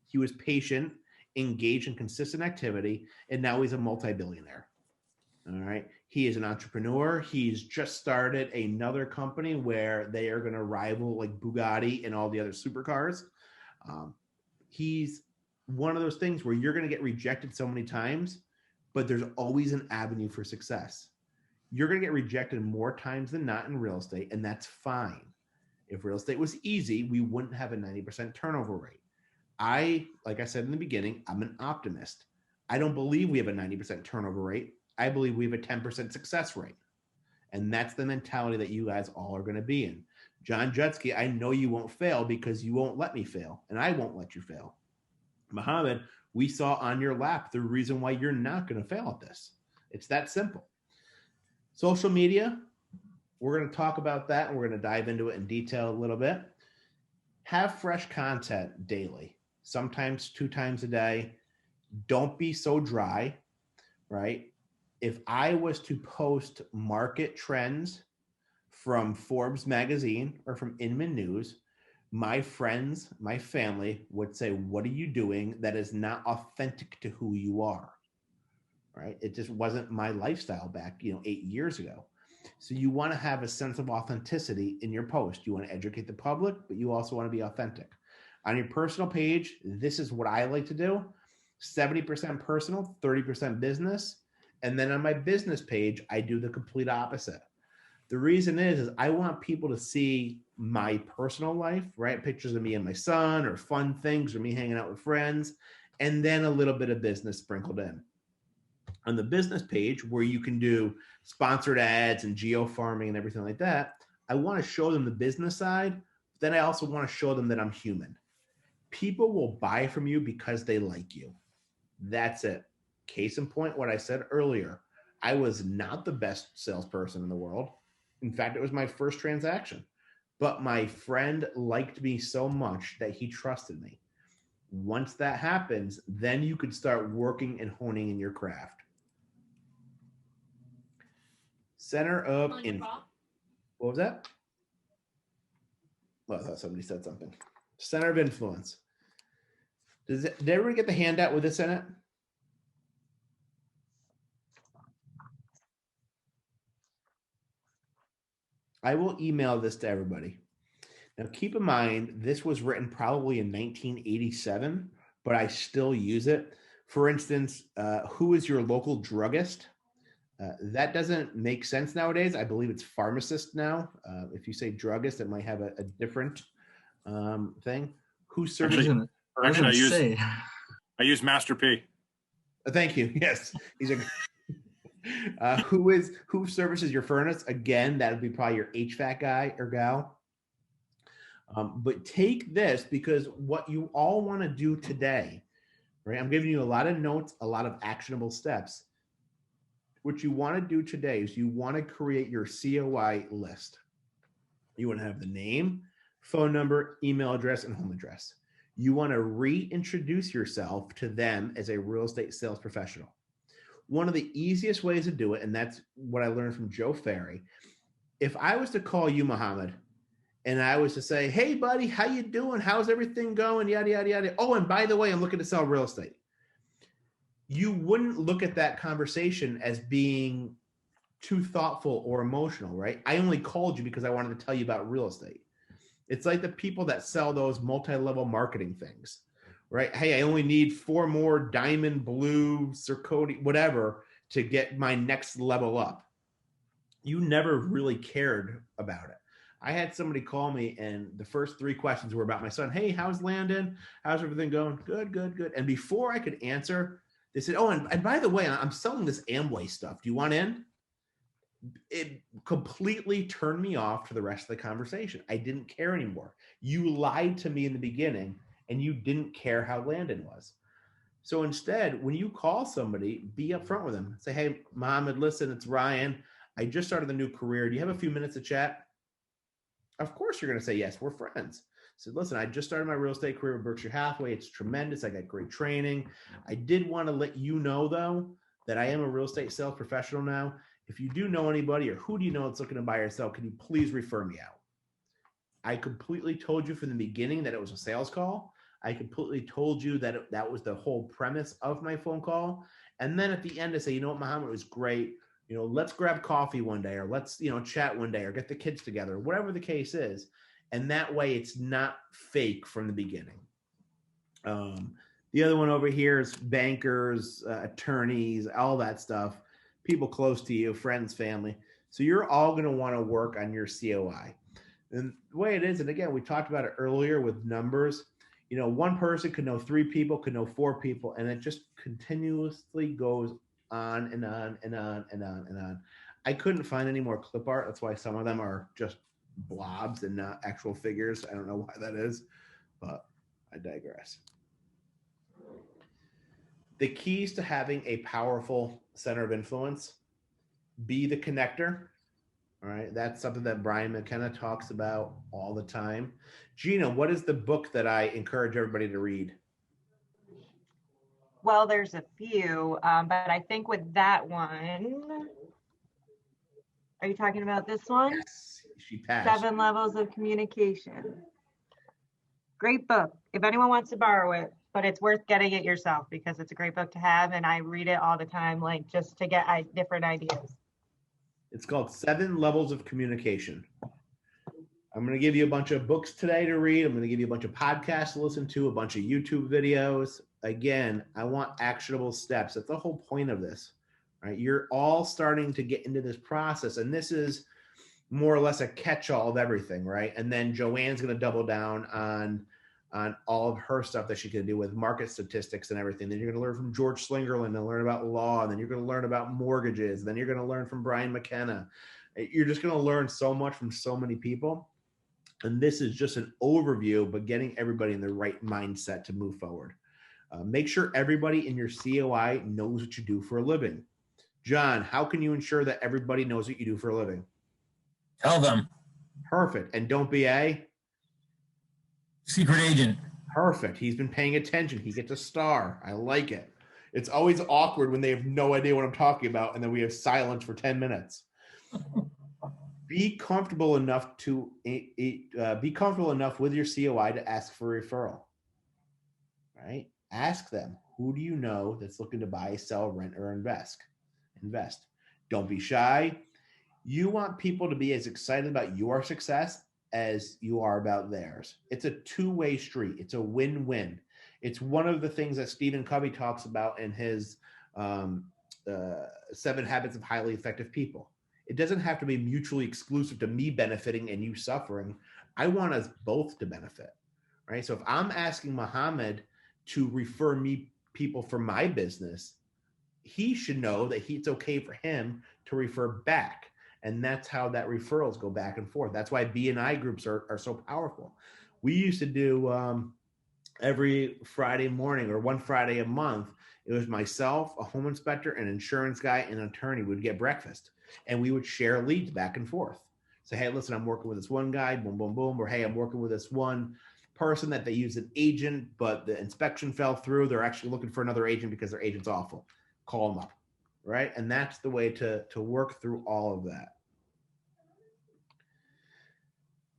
He was patient, engaged in consistent activity, and now he's a multi-billionaire. All right. He is an entrepreneur. He's just started another company where they are going to rival like Bugatti and all the other supercars. He's one of those things where you're going to get rejected so many times, but there's always an avenue for success. You're going to get rejected more times than not in real estate, and that's fine. If real estate was easy, we wouldn't have a 90% turnover rate. Like I said in the beginning, I'm an optimist. I don't believe we have a 90% turnover rate. I believe we have a 10% success rate. And that's the mentality that you guys all are going to be in. John Jutsky, I know you won't fail because you won't let me fail, and I won't let you fail. Muhammad, we saw on your lap the reason why you're not going to fail at this. It's that simple. Social media, we're going to talk about that and we're going to dive into it in detail a little bit. Have fresh content daily, sometimes 2 times a day. Don't be so dry, right? If I was to post market trends from Forbes magazine or from Inman News, my friends, my family would say, what are you doing that is not authentic to who you are? Right? It just wasn't my lifestyle back, 8 years ago. So you want to have a sense of authenticity in your post. You want to educate the public, but you also want to be authentic. On your personal page, this is what I like to do. 70% personal, 30% business. And then on my business page, I do the complete opposite. The reason is I want people to see my personal life, right? Pictures of me and my son or fun things or me hanging out with friends, and then a little bit of business sprinkled in. On the business page where you can do sponsored ads and geo farming and everything like that, I want to show them the business side. Then I also want to show them that I'm human. People will buy from you because they like you. That's it. Case in point, what I said earlier, I was not the best salesperson in the world. In fact, it was my first transaction, but my friend liked me so much that he trusted me. Once that happens, then you could start working and honing in your craft. Center of influence. What was that? Well, I thought somebody said something. Center of influence. Did everyone get the handout with this in it? I will email this to everybody. Now, keep in mind, this was written probably in 1987, but I still use it. For instance, who is your local druggist? That doesn't make sense nowadays. I believe it's pharmacist now. If you say druggist, it might have a different thing. Who services? Actually, I use Master P. Thank you. Yes, he's a. Who services your furnace? Again, that would be probably your HVAC guy or gal. But take this, because what you all want to do today, right? I'm giving you a lot of notes, a lot of actionable steps. What you want to do today is you want to create your COI list. You want to have the name, phone number, email address, and home address. You want to reintroduce yourself to them as a real estate sales professional. One of the easiest ways to do it, and that's what I learned from Joe Ferry. If I was to call you, Muhammad, and I was to say, hey, buddy, how you doing? How's everything going? Yada, yada, yada. Oh, and by the way, I'm looking to sell real estate. You wouldn't look at that conversation as being too thoughtful or emotional, right? I only called you because I wanted to tell you about real estate. It's like the people that sell those multi-level marketing things, right? Hey, I only need 4 more diamond blue, Circodi, whatever, to get my next level up. You never really cared about it. I had somebody call me, and the first 3 questions were about my son. Hey, how's Landon? How's everything going? Good, good, good. And before I could answer, they said, oh, and by the way, I'm selling this Amway stuff. Do you want in? It completely turned me off to the rest of the conversation. I didn't care anymore. You lied to me in the beginning, and you didn't care how Landon was. So instead, when you call somebody, be upfront with them. Say, hey, Mohammed, listen, it's Ryan. I just started a new career. Do you have a few minutes to chat? Of course you're going to say yes. We're friends. So listen, I just started my real estate career with Berkshire Hathaway. It's tremendous. I got great training. I did want to let you know, though, that I am a real estate sales professional now. If you do know anybody, or who do you know that's looking to buy or sell, can you please refer me out? I completely told you from the beginning that it was a sales call. I completely told you that that was the whole premise of my phone call. And then at the end, I say, you know what, Muhammad, it was great. Let's grab coffee one day, or let's, chat one day, or get the kids together, whatever the case is. And that way it's not fake from the beginning. The other one over here is bankers, attorneys, all that stuff, people close to you, friends, family. So you're all going to want to work on your COI. And the way it is, and again, we talked about it earlier with numbers, one person could know 3 people, could know 4 people, and it just continuously goes on and on and on and on and on. I couldn't find any more clip art. That's why some of them are just blobs and not actual figures. I don't know why that is, but I digress. The keys to having a powerful center of influence be the connector. All right. That's something that Brian McKenna talks about all the time. Gina, what is the book that I encourage everybody to read? Well, there's a few, but I think with that one, are you talking about this one? Yes, she passed. 7 Levels of Communication. Great book. If anyone wants to borrow it, but it's worth getting it yourself because it's a great book to have, and I read it all the time, like just to get different ideas. It's called 7 Levels of Communication. I'm going to give you a bunch of books today to read. I'm going to give you a bunch of podcasts to listen to, a bunch of YouTube videos. Again, I want actionable steps. That's the whole point of this, right? You're all starting to get into this process, and this is more or less a catch-all of everything, right? And then Joanne's going to double down on all of her stuff that she's going to do with market statistics and everything. Then you're going to learn from George Slingerland and learn about law. And then you're going to learn about mortgages. Then you're going to learn from Brian McKenna. You're just going to learn so much from so many people. And this is just an overview, but getting everybody in the right mindset to move forward. Make sure everybody in your COI knows what you do for a living. John, how can you ensure that everybody knows what you do for a living? Tell them. Perfect. And don't be a secret agent. Perfect. He's been paying attention. He gets a star. I like it. It's always awkward when they have no idea what I'm talking about, and then we have silence for 10 minutes. Be comfortable enough to be comfortable enough with your COI to ask for a referral. Right? Ask them, who do you know that's looking to buy, sell, rent, or invest? Don't be shy. You want people to be as excited about your success as you are about theirs. It's a two-way street. It's a win-win. It's one of the things that Stephen Covey talks about in his 7 Habits of Highly Effective People. It doesn't have to be mutually exclusive to me benefiting and you suffering. I want us both to benefit, right? So if I'm asking Muhammad to refer me people for my business, he should know that it's okay for him to refer back. And that's how that referrals go back and forth. That's why B&I groups are so powerful. We used to do every Friday morning or one Friday a month. It was myself, a home inspector, an insurance guy, and an attorney would get breakfast. And we would share leads back and forth. Say, hey, listen, I'm working with this one guy, boom, boom, boom. Or, hey, I'm working with this one person that they use an agent, but the inspection fell through. They're actually looking for another agent because their agent's awful. Call them up. Right? And that's the way to work through all of that.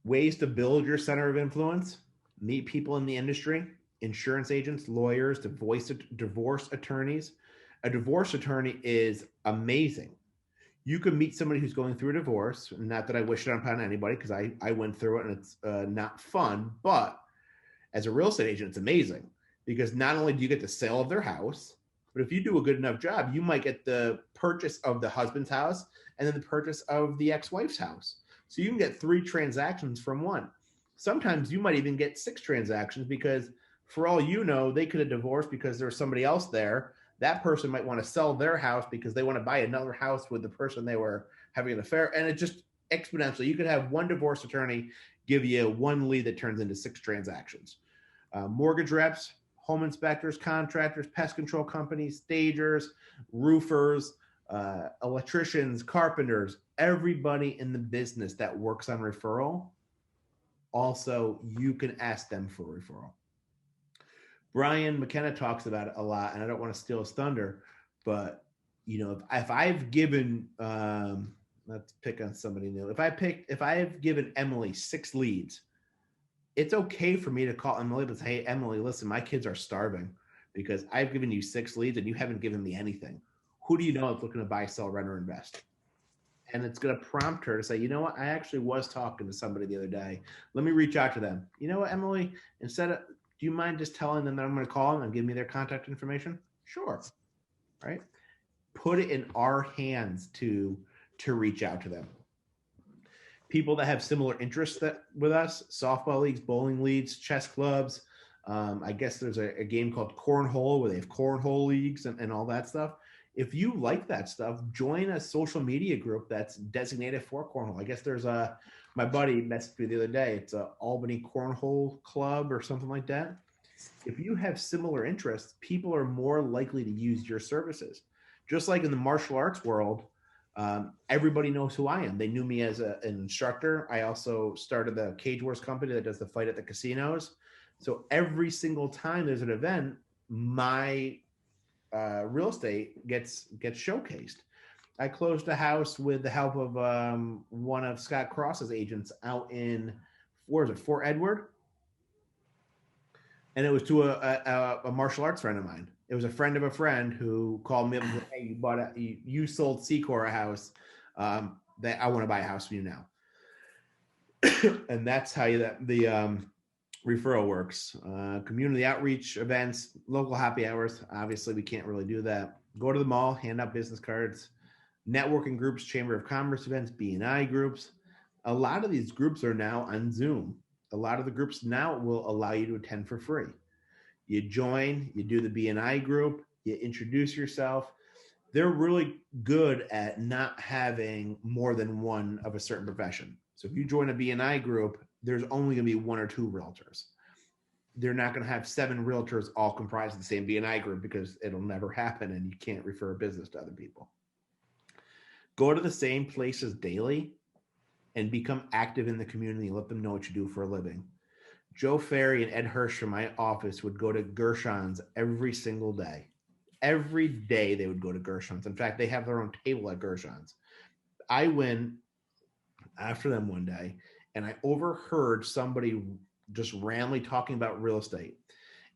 Ways to build your center of influence: meet people in the industry, insurance agents, lawyers, divorce attorneys. A divorce attorney is amazing. You can meet somebody who's going through a divorce. Not that I wish it upon anybody, because I went through it and it's not fun. But as a real estate agent, it's amazing because not only do you get the sale of their house, but if you do a good enough job, you might get the purchase of the husband's house and then the purchase of the ex-wife's house. So you can get 3 transactions from one. Sometimes you might even get 6 transactions because for all you know, they could have divorced because there's somebody else there. That person might want to sell their house because they want to buy another house with the person they were having an affair. And it just exponentially, you could have one divorce attorney give you 1 lead that turns into 6 transactions. Mortgage reps, home inspectors, contractors, pest control companies, stagers, roofers, electricians, carpenters, everybody in the business that works on referral. Also, you can ask them for a referral. Brian McKenna talks about it a lot, and I don't want to steal his thunder, but if I've given, let's pick on somebody new. If I've given Emily 6 leads, it's okay for me to call Emily and say, hey, Emily, listen, my kids are starving because I've given you 6 leads and you haven't given me anything. Who do you know that's looking to buy, sell, rent, or invest? And it's going to prompt her to say, you know what? I actually was talking to somebody the other day. Let me reach out to them. You know what, Emily? Do you mind just telling them that I'm going to call them and give me their contact information? Sure. Right? Put it in our hands to reach out to them. People that have similar interests with us: softball leagues, bowling leagues, chess clubs. I guess there's a game called Cornhole where they have cornhole leagues and all that stuff. If you like that stuff, join a social media group that's designated for cornhole. I guess there's my buddy messaged me the other day. It's a Albany Cornhole Club or something like that. If you have similar interests, people are more likely to use your services. Just like in the martial arts world, Everybody knows who I am. They knew me as an instructor. I also started the Cage Wars company that does the fight at the casinos. So every single time there's an event, my real estate gets showcased. I closed a house with the help of one of Scott Cross's agents out in, Fort Edward? And it was to a martial arts friend of mine. It was a friend of a friend who called me up and said, "Hey, you sold Secor a house. That I want to buy a house from you now." And that's how the referral works. Community outreach events, local happy hours. Obviously, we can't really do that. Go to the mall, hand out business cards, networking groups, Chamber of Commerce events, B&I groups. A lot of these groups are now on Zoom. A lot of the groups now will allow you to attend for free. You join, you do the B&I group, you introduce yourself. They're really good at not having more than one of a certain profession. So if you join a B&I group, there's only going to be one or two realtors. They're not going to have 7 realtors all comprised of the same B&I group because it'll never happen and you can't refer a business to other people. Go to the same places daily and become active in the community. Let them know what you do for a living. Joe Ferry and Ed Hirsch from my office would go to Gershon's every single day. Every day they would go to Gershon's. In fact, they have their own table at Gershon's. I went after them one day and I overheard somebody just randomly talking about real estate.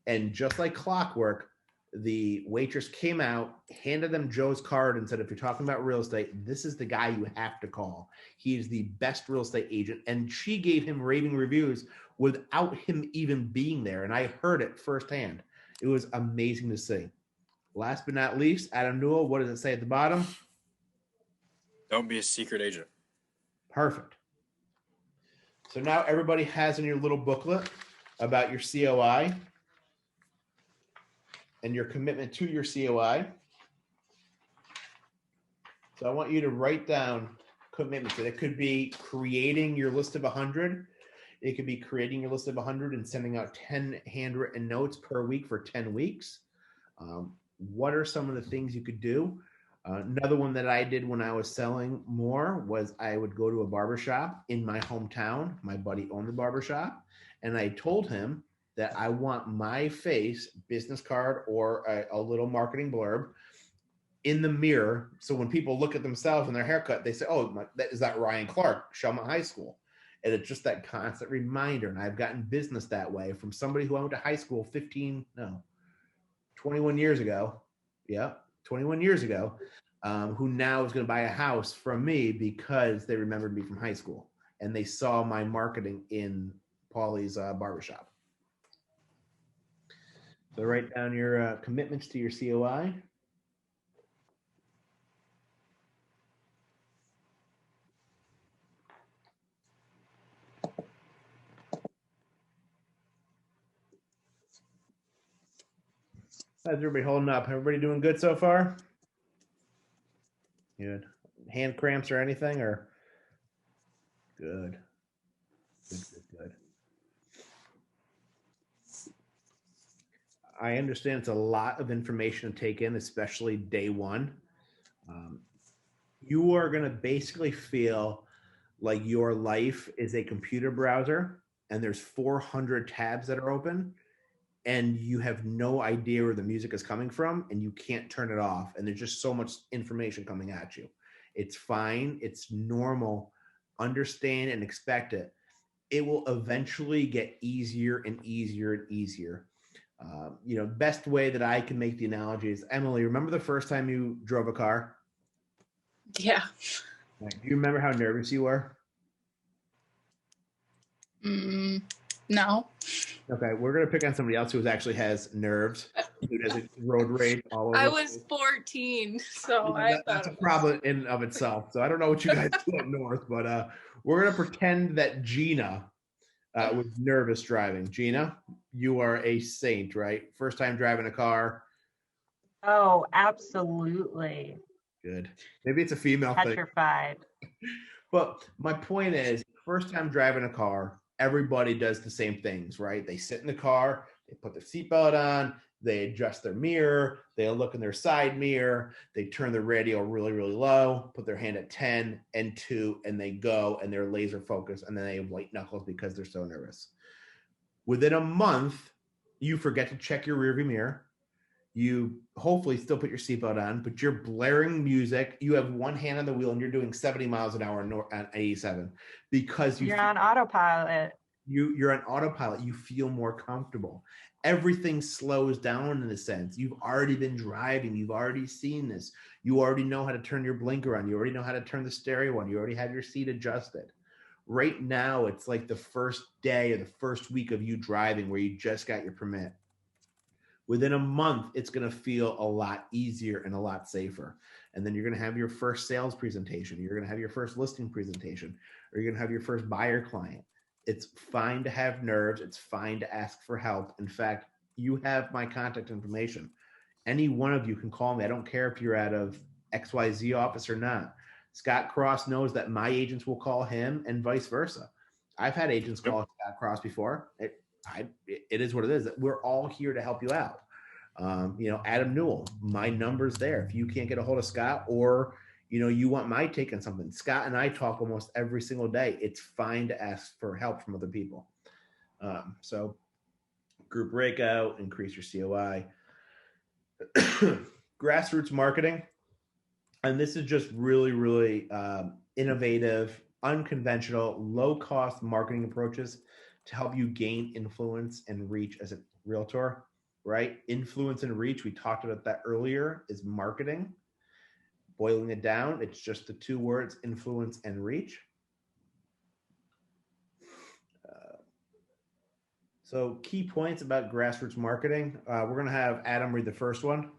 And just like clockwork, the waitress came out, handed them Joe's card and said, "If you're talking about real estate, this is the guy you have to call. He is the best real estate agent." And she gave him raving reviews without him even being there. And I heard it firsthand. It was amazing to see. Last but not least, Adam Newell, what does it say at the bottom? Don't be a secret agent. Perfect. So now everybody has in your little booklet about your COI and your commitment to your COI. So I want you to write down commitments. It could be creating your list of 100. It could be creating your list of 100 and sending out 10 handwritten notes per week for 10 weeks. What are some of the things you could do? Another one that I did when I was selling more was I would go to a barbershop in my hometown. My buddy owned the barbershop. And I told him that I want my face, business card, or a little marketing blurb in the mirror. So when people look at themselves and their haircut, they say, "Oh, is that Ryan Clark, Shelma High School?" And it's just that constant reminder. And I've gotten business that way from somebody who I went to high school 21 years ago. Yeah, 21 years ago, who now is going to buy a house from me because they remembered me from high school. And they saw my marketing in Paulie's barbershop. So write down your commitments to your COI. How's everybody holding up? Everybody doing good so far? Good. Hand cramps or anything? Or good. Good. I understand it's a lot of information to take in, especially day one. You are going to basically feel like your life is a computer browser and there's 400 tabs that are open and you have no idea where the music is coming from and you can't turn it off. And there's just so much information coming at you. It's fine. It's normal. Understand and expect it. It will eventually get easier and easier and easier. Best way that I can make the analogy is, Emily, remember the first time you drove a car? Yeah. Do you remember how nervous you were? No. Okay, we're going to pick on somebody else who actually has nerves, who has a road rage all over. I was 14, so that's a problem in and of itself. So I don't know what you guys do up north, but we're going to pretend that Gina was nervous driving. Gina, you are a saint, right? First time driving a car. Oh, absolutely. Good. Maybe it's a female thing. Petrified. But my point is, first time driving a car, everybody does the same things, right? They sit in the car, they put their seatbelt on, They adjust their mirror, they look in their side mirror, they turn the radio really, really low, put their hand at 10 and 2, and they go, and they're laser focused, and then they have white knuckles because they're so nervous. Within a month, you forget to check your rearview mirror. You hopefully still put your seatbelt on, but you're blaring music. You have one hand on the wheel and you're doing 70 miles an hour on 87 because you're on autopilot. You're on autopilot. You feel more comfortable. Everything slows down in a sense. You've already been driving. You've already seen this. You already know how to turn your blinker on. You already know how to turn the stereo on. You already have your seat adjusted. Right now, it's like the first day or the first week of you driving where you just got your permit. Within a month, it's going to feel a lot easier and a lot safer. And then you're going to have your first sales presentation. You're going to have your first listing presentation, or you're going to have your first buyer client. It's fine to have nerves. It's fine to ask for help. In fact, you have my contact information. Any one of you can call me. I don't care if you're out of XYZ office or not. Scott Cross knows that my agents will call him and vice versa. I've had agents call Scott Cross before. It is what it is. We're all here to help you out. Adam Newell, my number's there. If you can't get a hold of Scott, or you want my take on something, Scott and I talk almost every single day. It's fine to ask for help from other people. So group breakout, increase your COI, grassroots marketing. And this is just really, really innovative, unconventional, low-cost marketing approaches to help you gain influence and reach as a realtor, right? Influence and reach, we talked about that earlier, is marketing. Boiling it down, it's just the two words, influence and reach. So key points about grassroots marketing. We're going to have Adam read the first one.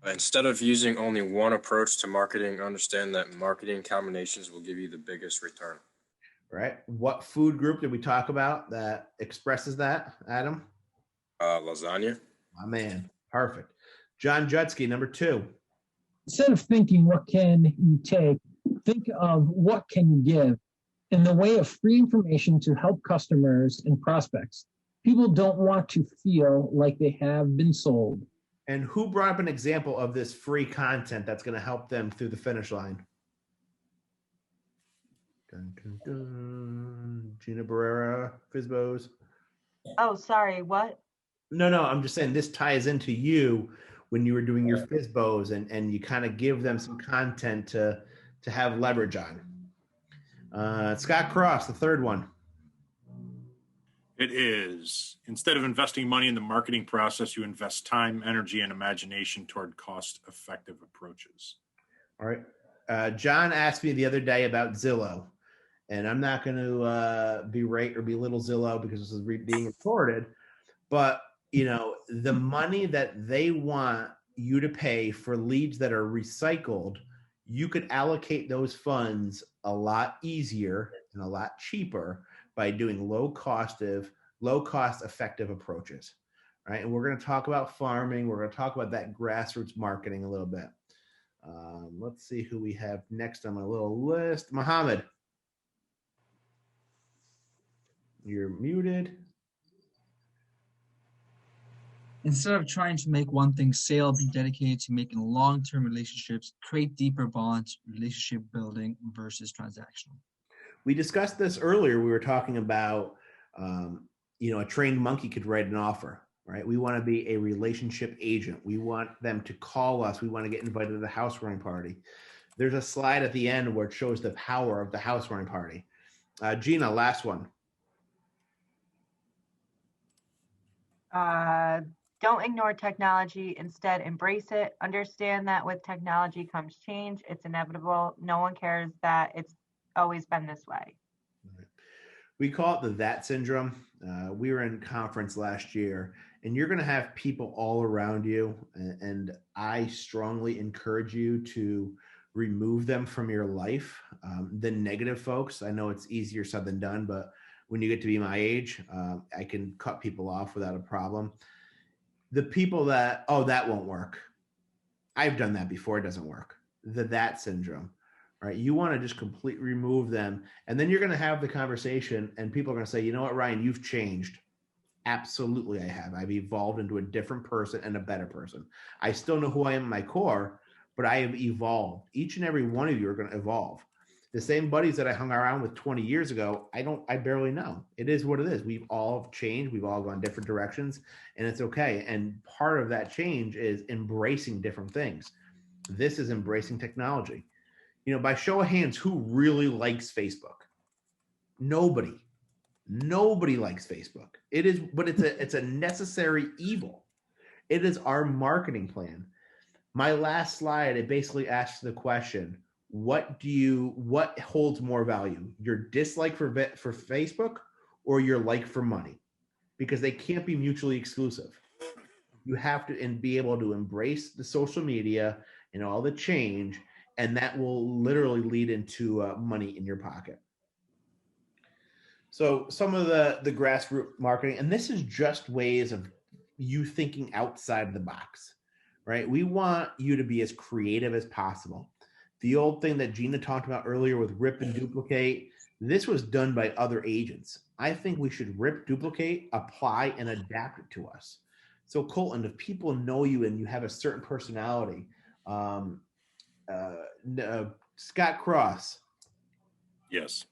Instead of using only one approach to marketing, understand that marketing combinations will give you the biggest return. Right. What food group did we talk about that expresses that, Adam? Lasagna. My man. Perfect. John Jutsky, number 2. Instead of thinking, what can you take? Think of what can you give in the way of free information to help customers and prospects. People don't want to feel like they have been sold. And who brought up an example of this free content that's going to help them through the finish line? Dun, dun, dun. Gina Barrera, Fizbos. Oh, sorry, what? No, I'm just saying this ties into you when you were doing your Fizbos and you kind of give them some content to have leverage on. Scott Cross, the third one. It is, instead of investing money in the marketing process, you invest time, energy, and imagination toward cost-effective approaches. All right. John asked me the other day about Zillow, and I'm not going to berate or belittle Zillow because this is being recorded, but the money that they want you to pay for leads that are recycled, you could allocate those funds a lot easier and a lot cheaper by doing low cost effective approaches. Right. And we're going to talk about farming. We're going to talk about that grassroots marketing a little bit. Let's see who we have next on my little list. Mohammed, you're muted. Instead of trying to make one thing sale, be dedicated to making long-term relationships, create deeper bonds, relationship building versus transactional. We discussed this earlier. We were talking about, a trained monkey could write an offer, right? We want to be a relationship agent. We want them to call us. We want to get invited to the housewarming party. There's a slide at the end where it shows the power of the housewarming party. Gina, last one. Don't ignore technology. Instead, embrace it. Understand that with technology comes change. It's inevitable. No one cares that it's always been this way. We call it the that syndrome. We were in conference last year, and you're going to have people all around you. And I strongly encourage you to remove them from your life. The negative folks, I know it's easier said than done, but when you get to be my age, I can cut people off without a problem. The people that won't work. I've done that before. It doesn't work. The that syndrome, right? You want to just completely remove them. And then you're going to have the conversation and people are going to say, you know what, Ryan, you've changed. Absolutely, I have. I've evolved into a different person and a better person. I still know who I am at my core, but I have evolved. Each and every one of you are going to evolve. The same buddies that I hung around with 20 years ago, I barely know. It is what it is. We've all changed. We've all gone different directions, and it's okay. And part of that change is embracing different things. This is embracing technology. You know, by show of hands, who really likes Facebook? Nobody. Nobody likes Facebook. It is, but it's a necessary evil. It is our marketing plan. My last slide, it basically asks the question, what holds more value? Your dislike for Facebook or your like for money? Because they can't be mutually exclusive. You have to be able to embrace the social media and all the change, and that will literally lead into money in your pocket. So some of the grassroots marketing, and this is just ways of you thinking outside of the box, right? We want you to be as creative as possible. The old thing that Gina talked about earlier with rip and duplicate, this was done by other agents. I think we should rip, duplicate, apply, and adapt it to us. So Colton, if people know you and you have a certain personality, Scott Cross. Yes.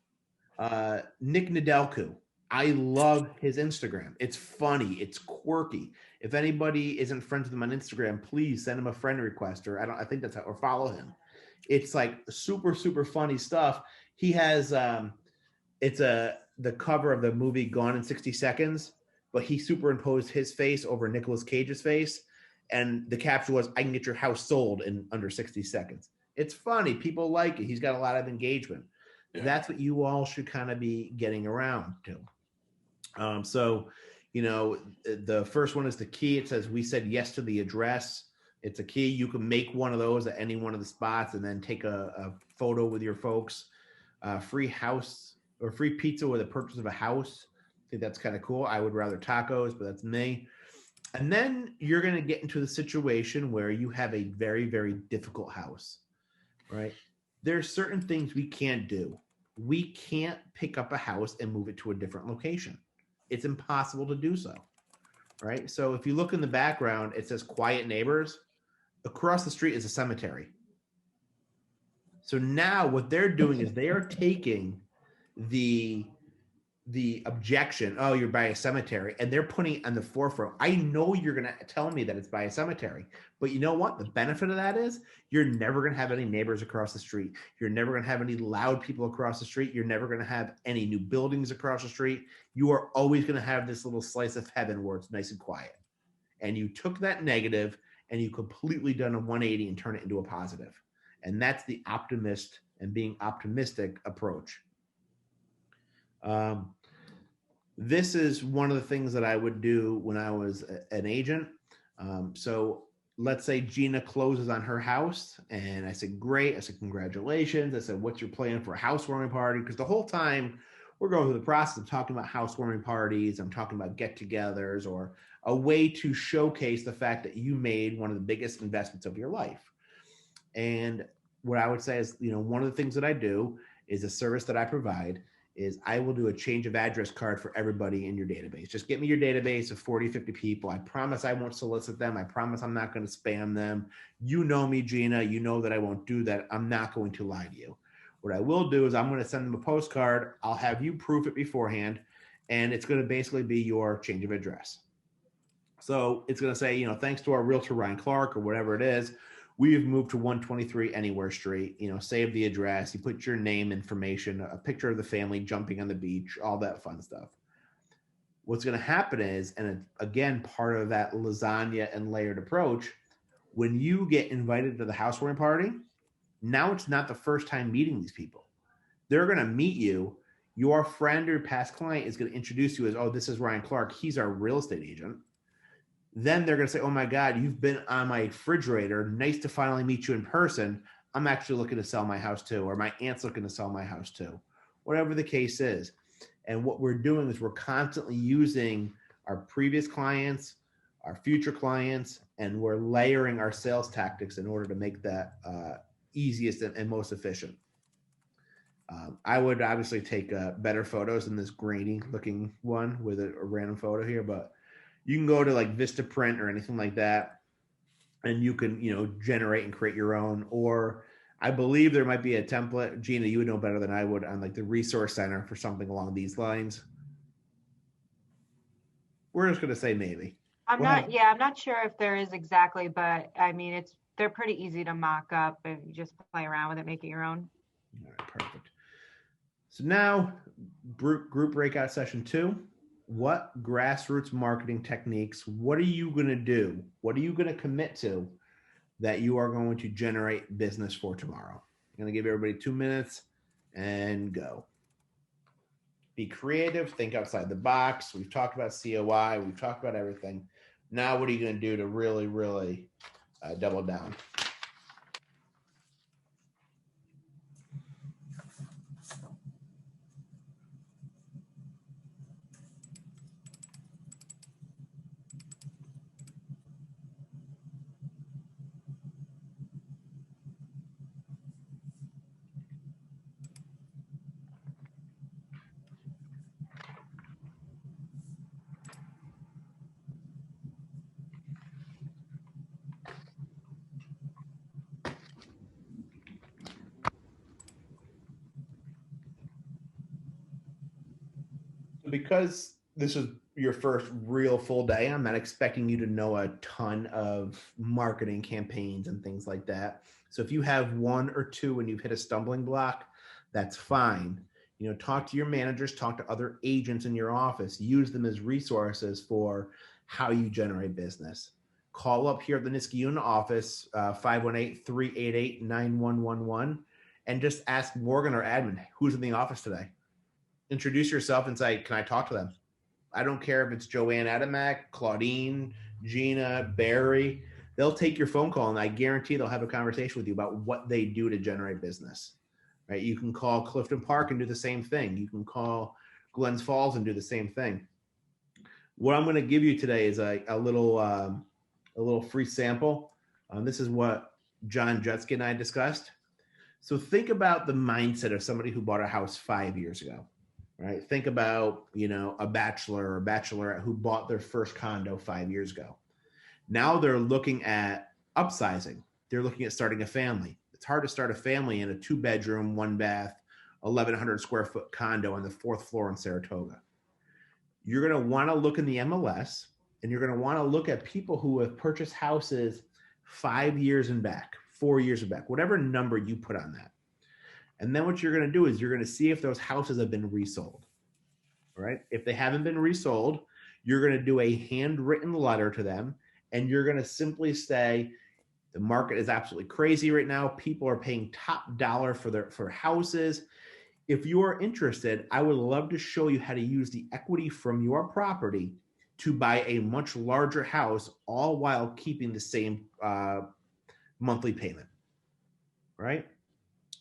Nick Nedelku. I love his Instagram. It's funny. It's quirky. If anybody isn't friends with him on Instagram, please send him a friend request, or I think that's how, or follow him. It's like super, super funny stuff. He has the cover of the movie Gone in 60 Seconds, but he superimposed his face over Nicolas Cage's face, and the caption was, "I can get your house sold in under 60 seconds." It's funny. People like it. He's got a lot of engagement. Yeah. That's what you all should kind of be getting around to. So, you know, the first one is the key. It says, we said yes to the address. It's a key. You can make one of those at any one of the spots and then take a photo with your folks. Free house or free pizza with a purchase of a house. I think that's kind of cool. I would rather tacos, but that's me. And then you're going to get into the situation where you have a very, very difficult house, right? There's certain things we can't do. We can't pick up a house and move it to a different location. It's impossible to do so, right? So if you look in the background, it says quiet neighbors. Across the street is a cemetery. So now what they're doing is they are taking the objection, oh, you're by a cemetery, and they're putting it on the forefront. I know you're going to tell me that it's by a cemetery, but you know what? The benefit of that is you're never going to have any neighbors across the street. You're never going to have any loud people across the street. You're never going to have any new buildings across the street. You are always going to have this little slice of heaven where it's nice and quiet. And you took that negative and you completely done a 180 and turn it into a positive. And that's the optimist and being optimistic approach. This is one of the things that I would do when I was an agent. So let's say Gina closes on her house and I said, great. I said, congratulations. I said, what's your plan for a housewarming party? Because the whole time we're going through the process of talking about housewarming parties. I'm talking about get-togethers or a way to showcase the fact that you made one of the biggest investments of your life. And what I would say is, you know, one of the things that I do is a service that I provide is I will do a change of address card for everybody in your database. Just get me your database of 40, 50 people. I promise I won't solicit them. I promise I'm not going to spam them. You know me, Gina. You know that I won't do that. I'm not going to lie to you. What I will do is I'm going to send them a postcard. I'll have you proof it beforehand, and it's going to basically be your change of address. So it's going to say, you know, thanks to our realtor, Ryan Clark, or whatever it is, we've moved to 123 Anywhere Street, you know, save the address, you put your name information, a picture of the family jumping on the beach, all that fun stuff. What's going to happen is, and it's, again, part of that lasagna and layered approach, when you get invited to the housewarming party, now it's not the first time meeting these people. They're going to meet you. Your friend or past client is going to introduce you as, oh, this is Ryan Clark. He's our real estate agent. Then they're going to say, oh my God, you've been on my refrigerator. Nice to finally meet you in person. I'm actually looking to sell my house too, or my aunt's looking to sell my house too, whatever the case is. And what we're doing is we're constantly using our previous clients, our future clients, and we're layering our sales tactics in order to make that easiest and most efficient. I would obviously take better photos than this grainy looking one with a random photo here, but you can go to like Vistaprint or anything like that, and you can, generate and create your own. Or I believe there might be a template. Gina, you would know better than I would on like the Resource Center for something along these lines. We're just going to say maybe. I'm not sure if there is exactly, but I mean, they're pretty easy to mock up and you just play around with it, make it your own. All right, perfect. So now group breakout session 2. What grassroots marketing techniques, what are you going to do? What are you going to commit to that you are going to generate business for tomorrow? I'm going to give everybody 2 minutes and go. Be creative, think outside the box. We've talked about COI. We've talked about everything. Now, what are you going to do to really, really double down? Because this is your first real full day, I'm not expecting you to know a ton of marketing campaigns and things like that. So if you have 1 or 2 and you've hit a stumbling block, that's fine. Talk to your managers, talk to other agents in your office, use them as resources for how you generate business. Call up here at the Niskayuna office, 518-388-9111, and just ask Morgan or admin, who's in the office today? Introduce yourself and say, can I talk to them? I don't care if it's Joanne Adamak, Claudine, Gina, Barry. They'll take your phone call, and I guarantee they'll have a conversation with you about what they do to generate business. Right? You can call Clifton Park and do the same thing. You can call Glens Falls and do the same thing. What I'm going to give you today is a little free sample. This is what John Jutsky and I discussed. So think about the mindset of somebody who bought a house 5 years ago. Right? Think about, a bachelor or bachelorette who bought their first condo 5 years ago. Now they're looking at upsizing. They're looking at starting a family. It's hard to start a family in a 2-bedroom, 1-bath, 1,100 square foot condo on the 4th floor in Saratoga. You're going to want to look in the MLS, and you're going to want to look at people who have purchased houses 5 years and back, 4 years and back, whatever number you put on that. And then what you're going to do is you're going to see if those houses have been resold. All right? If they haven't been resold, you're going to do a handwritten letter to them, and you're going to simply say, the market is absolutely crazy right now. People are paying top dollar for houses. If you are interested, I would love to show you how to use the equity from your property to buy a much larger house, all while keeping the same monthly payment. Right?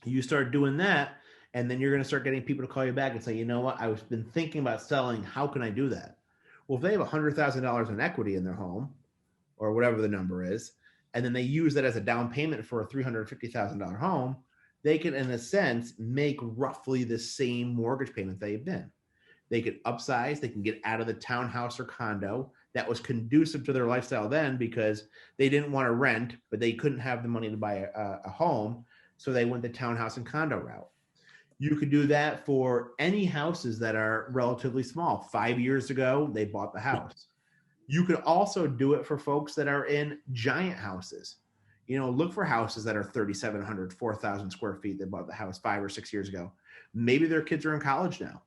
You start doing that, and then you're going to start getting people to call you back and say, you know what, I've been thinking about selling. How can I do that? Well, if they have $100,000 in equity in their home, or whatever the number is, and then they use that as a down payment for a $350,000 home, they can, in a sense, make roughly the same mortgage payment they've been. They could upsize. They can get out of the townhouse or condo that was conducive to their lifestyle then because they didn't want to rent, but they couldn't have the money to buy a home. So they went the townhouse and condo route. You could do that for any houses that are relatively small. 5 years ago, they bought the house. You could also do it for folks that are in giant houses. Look for houses that are 3,700, 4,000 square feet. They bought the house 5 or 6 years ago. Maybe their kids are in college now.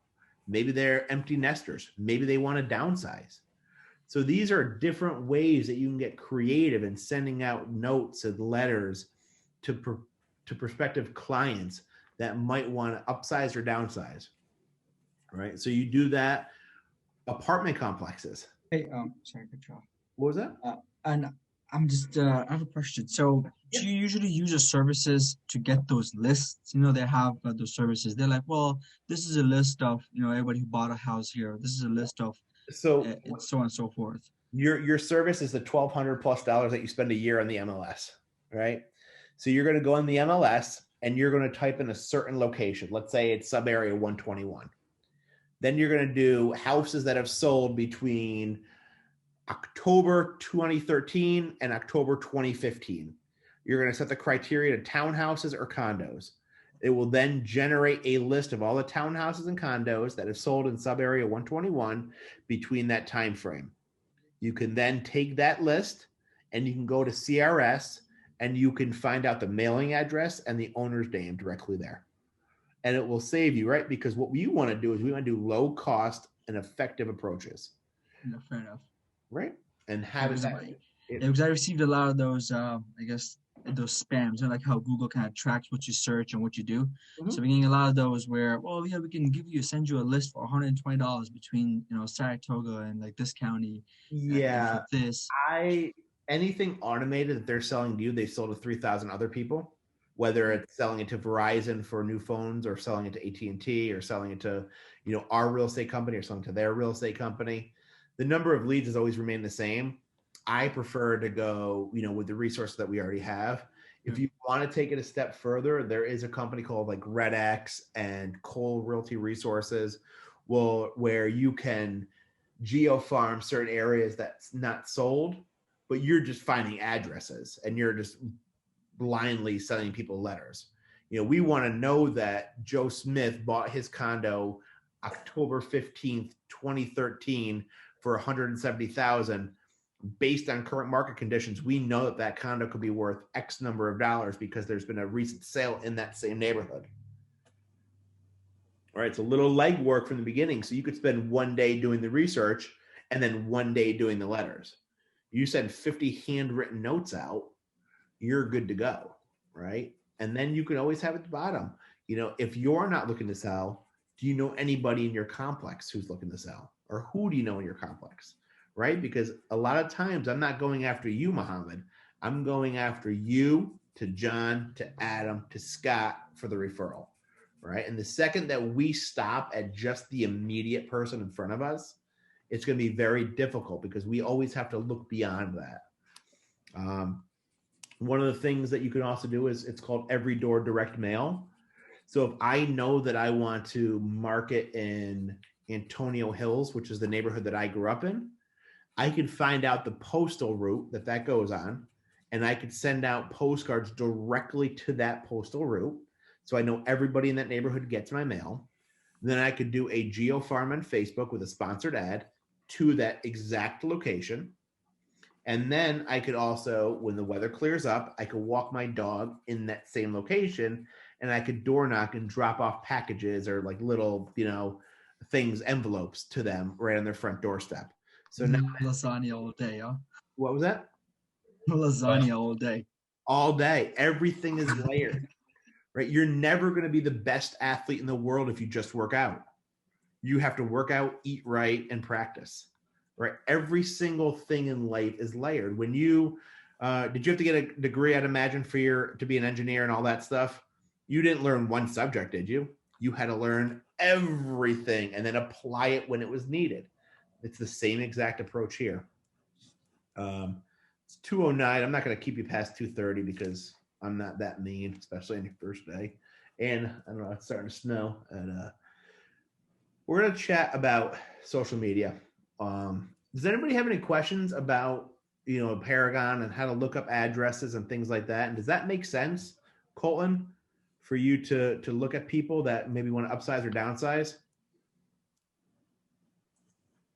Maybe they're empty nesters. Maybe they want to downsize. So these are different ways that you can get creative in sending out notes and letters to prospective clients that might want to upsize or downsize. Right? So you do that. Apartment complexes. Hey, sorry, good job. What was that? And I'm just, I have a question. So do you usually use your services to get those lists? They have those services. They're like, well, this is a list of, everybody who bought a house here. This is a list of so on and so forth. Your service is the $1,200+ that you spend a year on the MLS, right? So you're going to go on the MLS and you're going to type in a certain location. Let's say it's sub area 121. Then you're going to do houses that have sold between October 2013 and October 2015. You're going to set the criteria to townhouses or condos. It will then generate a list of all the townhouses and condos that have sold in sub area 121 between that time frame. You can then take that list and you can go to CRS and you can find out the mailing address and the owner's name directly there. And it will save you, right? Because what we want to do is we want to do low cost and effective approaches. No, fair enough. Right? And have Yeah, because I received a lot of those, I guess, those spams, like how Google kind of tracks what you search and what you do. Mhm. So we're getting a lot of those where, well, yeah, we can send you a list for $120 between, Saratoga and like this county. Yeah. For this. Anything automated that they're selling to you, they sold to 3,000 other people, whether it's selling it to Verizon for new phones or selling it to AT&T or selling it to, our real estate company or selling to their real estate company. The number of leads has always remained the same. I prefer to go, with the resources that we already have. If you want to take it a step further, there is a company called like RedX and Cole Realty Resources, where you can geo-farm certain areas that's not sold, but you're just finding addresses and you're just blindly sending people letters. We want to know that Joe Smith bought his condo October 15th, 2013 for $170,000. Based on current market conditions, we know that that condo could be worth X number of dollars because there's been a recent sale in that same neighborhood. All right, it's a little legwork from the beginning, so you could spend one day doing the research and then one day doing the letters. You send 50 handwritten notes out, you're good to go, right? And then you can always have at the bottom, if you're not looking to sell, do you know anybody in your complex who's looking to sell? Or who do you know in your complex? Right? Because a lot of times I'm not going after you, Muhammad. I'm going after you, to John, to Adam, to Scott for the referral, right? And the second that we stop at just the immediate person in front of us, it's going to be very difficult because we always have to look beyond that. One of the things that you can also do is it's called every door direct mail. So if I know that I want to market in Antonio Hills, which is the neighborhood that I grew up in, I could find out the postal route that goes on, and I could send out postcards directly to that postal route. So I know everybody in that neighborhood gets my mail. Then I could do a geo-farm on Facebook with a sponsored ad to that exact location. And then I could also, when the weather clears up, I could walk my dog in that same location and I could door knock and drop off packages or like little, things, envelopes to them right on their front doorstep. So now lasagna all day, huh? What was that? Lasagna all day. All day. Everything is layered, right? You're never going to be the best athlete in the world if you just work out. You have to work out, eat right, and practice, right? Every single thing in life is layered. When you, did you have to get a degree, I'd imagine, to be an engineer and all that stuff? You didn't learn one subject, did you? You had to learn everything and then apply it when it was needed. It's the same exact approach here. It's 2:09. I'm not going to keep you past 2:30 because I'm not that mean, especially on your first day. And I don't know, it's starting to snow. And we're going to chat about social media. Does anybody have any questions about, Paragon and how to look up addresses and things like that? And does that make sense, Colton, for you to look at people that maybe want to upsize or downsize?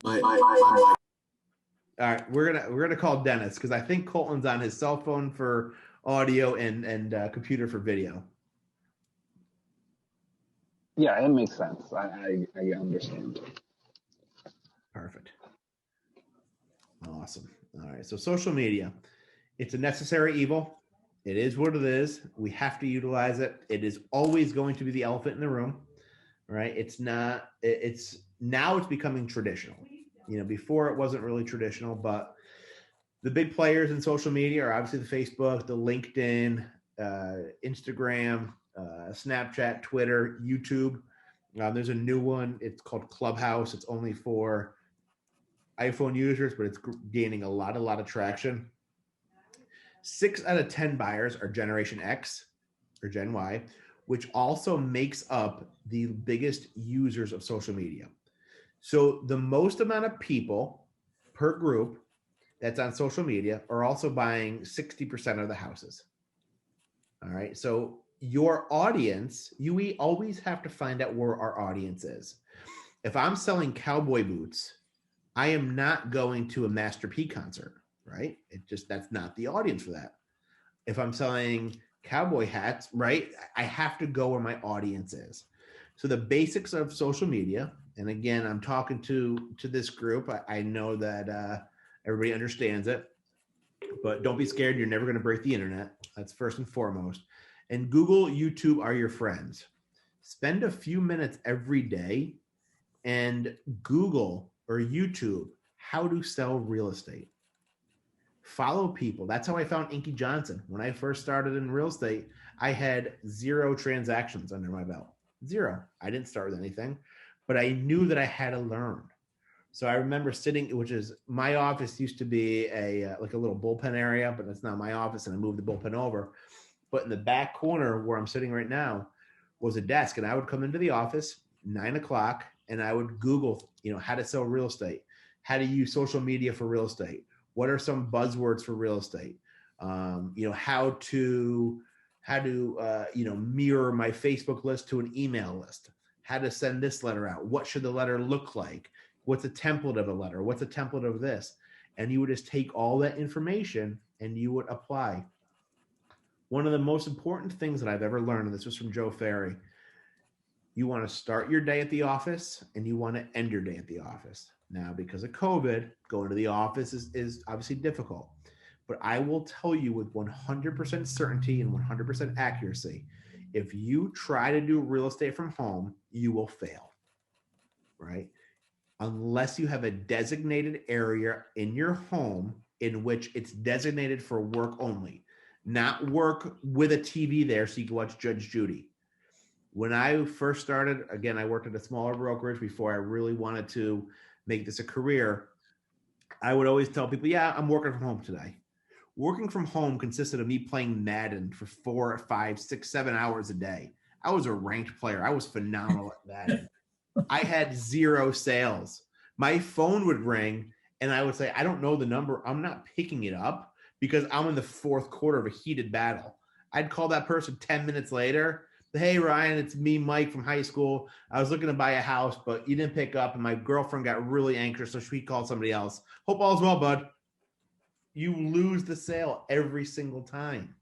All right, we're gonna call Dennis because I think Colton's on his cell phone for audio and computer for video. Yeah, it makes sense. I understand. Perfect. Awesome. All right. So social media, it's a necessary evil. It is what it is. We have to utilize it. It is always going to be the elephant in the room, right? It's not. Now it's becoming traditional. Before it wasn't really traditional, but the big players in social media are obviously the Facebook, the LinkedIn, Instagram, Snapchat, Twitter, YouTube. There's a new one. It's called Clubhouse. It's only for iPhone users, but it's gaining a lot of traction. 6 out of 10 buyers are Generation X or Gen Y, which also makes up the biggest users of social media. So the most amount of people per group that's on social media are also buying 60% of the houses. All right. So your audience, we always have to find out where our audience is. If I'm selling cowboy boots, I am not going to a Master P concert, right? That's not the audience for that. If I'm selling cowboy hats, right, I have to go where my audience is. So the basics of social media, and again, I'm talking to this group. I know that everybody understands it, but don't be scared. You're never going to break the internet. That's first and foremost. And Google, YouTube are your friends. Spend a few minutes every day and Google or YouTube how to sell real estate. Follow people. That's how I found Inky Johnson. When I first started in real estate, I had 0 transactions under my belt. 0. I didn't start with anything, but I knew that I had to learn. So I remember sitting, which is my office used to be like a little bullpen area, but it's not my office, and I moved the bullpen over. But in the back corner where I'm sitting right now was a desk, and I would come into the office 9 o'clock, and I would Google, how to sell real estate, how to use social media for real estate, what are some buzzwords for real estate, how to mirror my Facebook list to an email list, how to send this letter out, what should the letter look like, what's a template of a letter, what's a template of this, and you would just take all that information and you would apply. One of the most important things that I've ever learned, and this was from Joe Ferry, you want to start your day at the office and you want to end your day at the office. Now, because of COVID, going to the office is obviously difficult. But I will tell you with 100% certainty and 100% accuracy, if you try to do real estate from home, you will fail, right? Unless you have a designated area in your home in which it's designated for work only, not work with a TV there so you can watch Judge Judy. When I first started, again, I worked at a smaller brokerage before I really wanted to make this a career. I would always tell people, yeah, I'm working from home today. Working from home consisted of me playing Madden for 4, 5, 6, 7 hours a day. I was a ranked player. I was phenomenal at Madden. I had 0 sales. My phone would ring and I would say, I don't know the number. I'm not picking it up because I'm in the 4th quarter of a heated battle. I'd call that person 10 minutes later. Hey, Ryan, it's me, Mike from high school. I was looking to buy a house, but you didn't pick up, and my girlfriend got really anxious, so she called somebody else. Hope all's well, bud. You lose the sale every single time,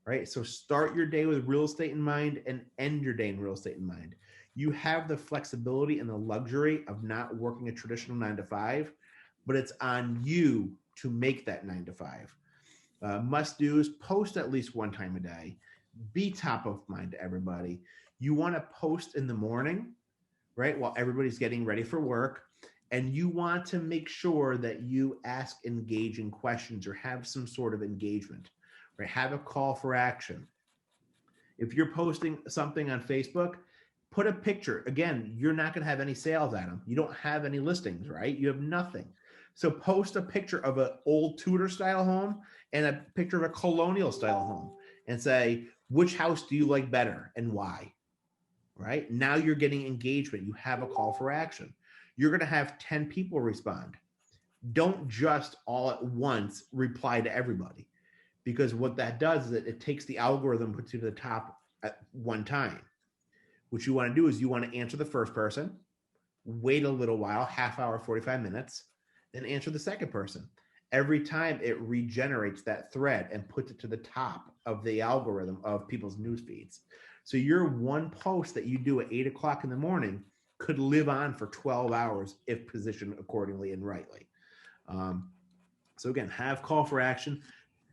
right? So start your day with real estate in mind and end your day in real estate in mind. You have the flexibility and the luxury of not working a traditional 9 to 5, but it's on you to make that 9 to 5. Must do's, post at least 1 time a day. Be top of mind to everybody. You want to post in the morning, right? While everybody's getting ready for work. And you want to make sure that you ask engaging questions or have some sort of engagement, right? Have a call for action. If you're posting something on Facebook, put a picture. Again, you're not going to have any sales, Adam. You don't have any listings, right? You have nothing. So post a picture of an old Tudor style home and a picture of a colonial style home and say, which house do you like better and why? Right? Now you're getting engagement. You have a call for action. You're going to have 10 people respond. Don't just all at once reply to everybody, because what that does is it takes the algorithm, puts you to the top at one time. What you want to do is you want to answer the first person, wait a little while, half hour, 45 minutes, then answer the second person. Every time it regenerates that thread and puts it to the top of the algorithm of people's news feeds. So your one post that you do at 8 o'clock in the morning could live on for 12 hours if positioned accordingly and rightly. So again, have call for action.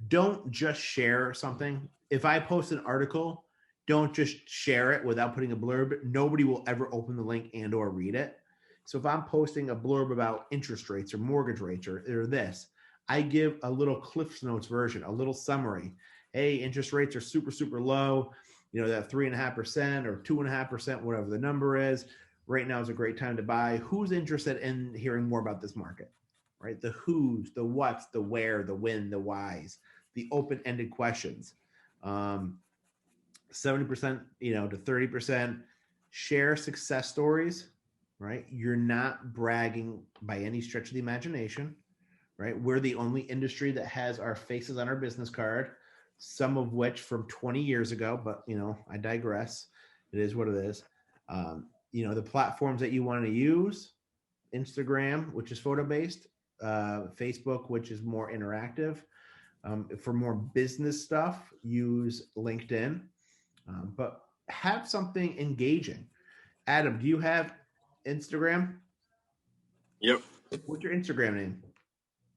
Don't just share something. If I post an article, don't just share it without putting a blurb. Nobody will ever open the link and or read it. So if I'm posting a blurb about interest rates or mortgage rates or this, I give a little Cliff's Notes version, a little summary. Hey, interest rates are super, super low. That 3.5% or 2.5%, whatever the number is. Right now is a great time to buy. Who's interested in hearing more about this market, right? The who's, the what's, the where, the when, the whys, the open-ended questions. 70%, to 30%. Share success stories, right? You're not bragging by any stretch of the imagination, right? We're the only industry that has our faces on our business card, some of which from 20 years ago, but I digress. It is what it is. The platforms that you want to use, Instagram, which is photo-based, Facebook, which is more interactive. For more business stuff, use LinkedIn, but have something engaging. Adam, do you have Instagram? Yep. What's your Instagram name?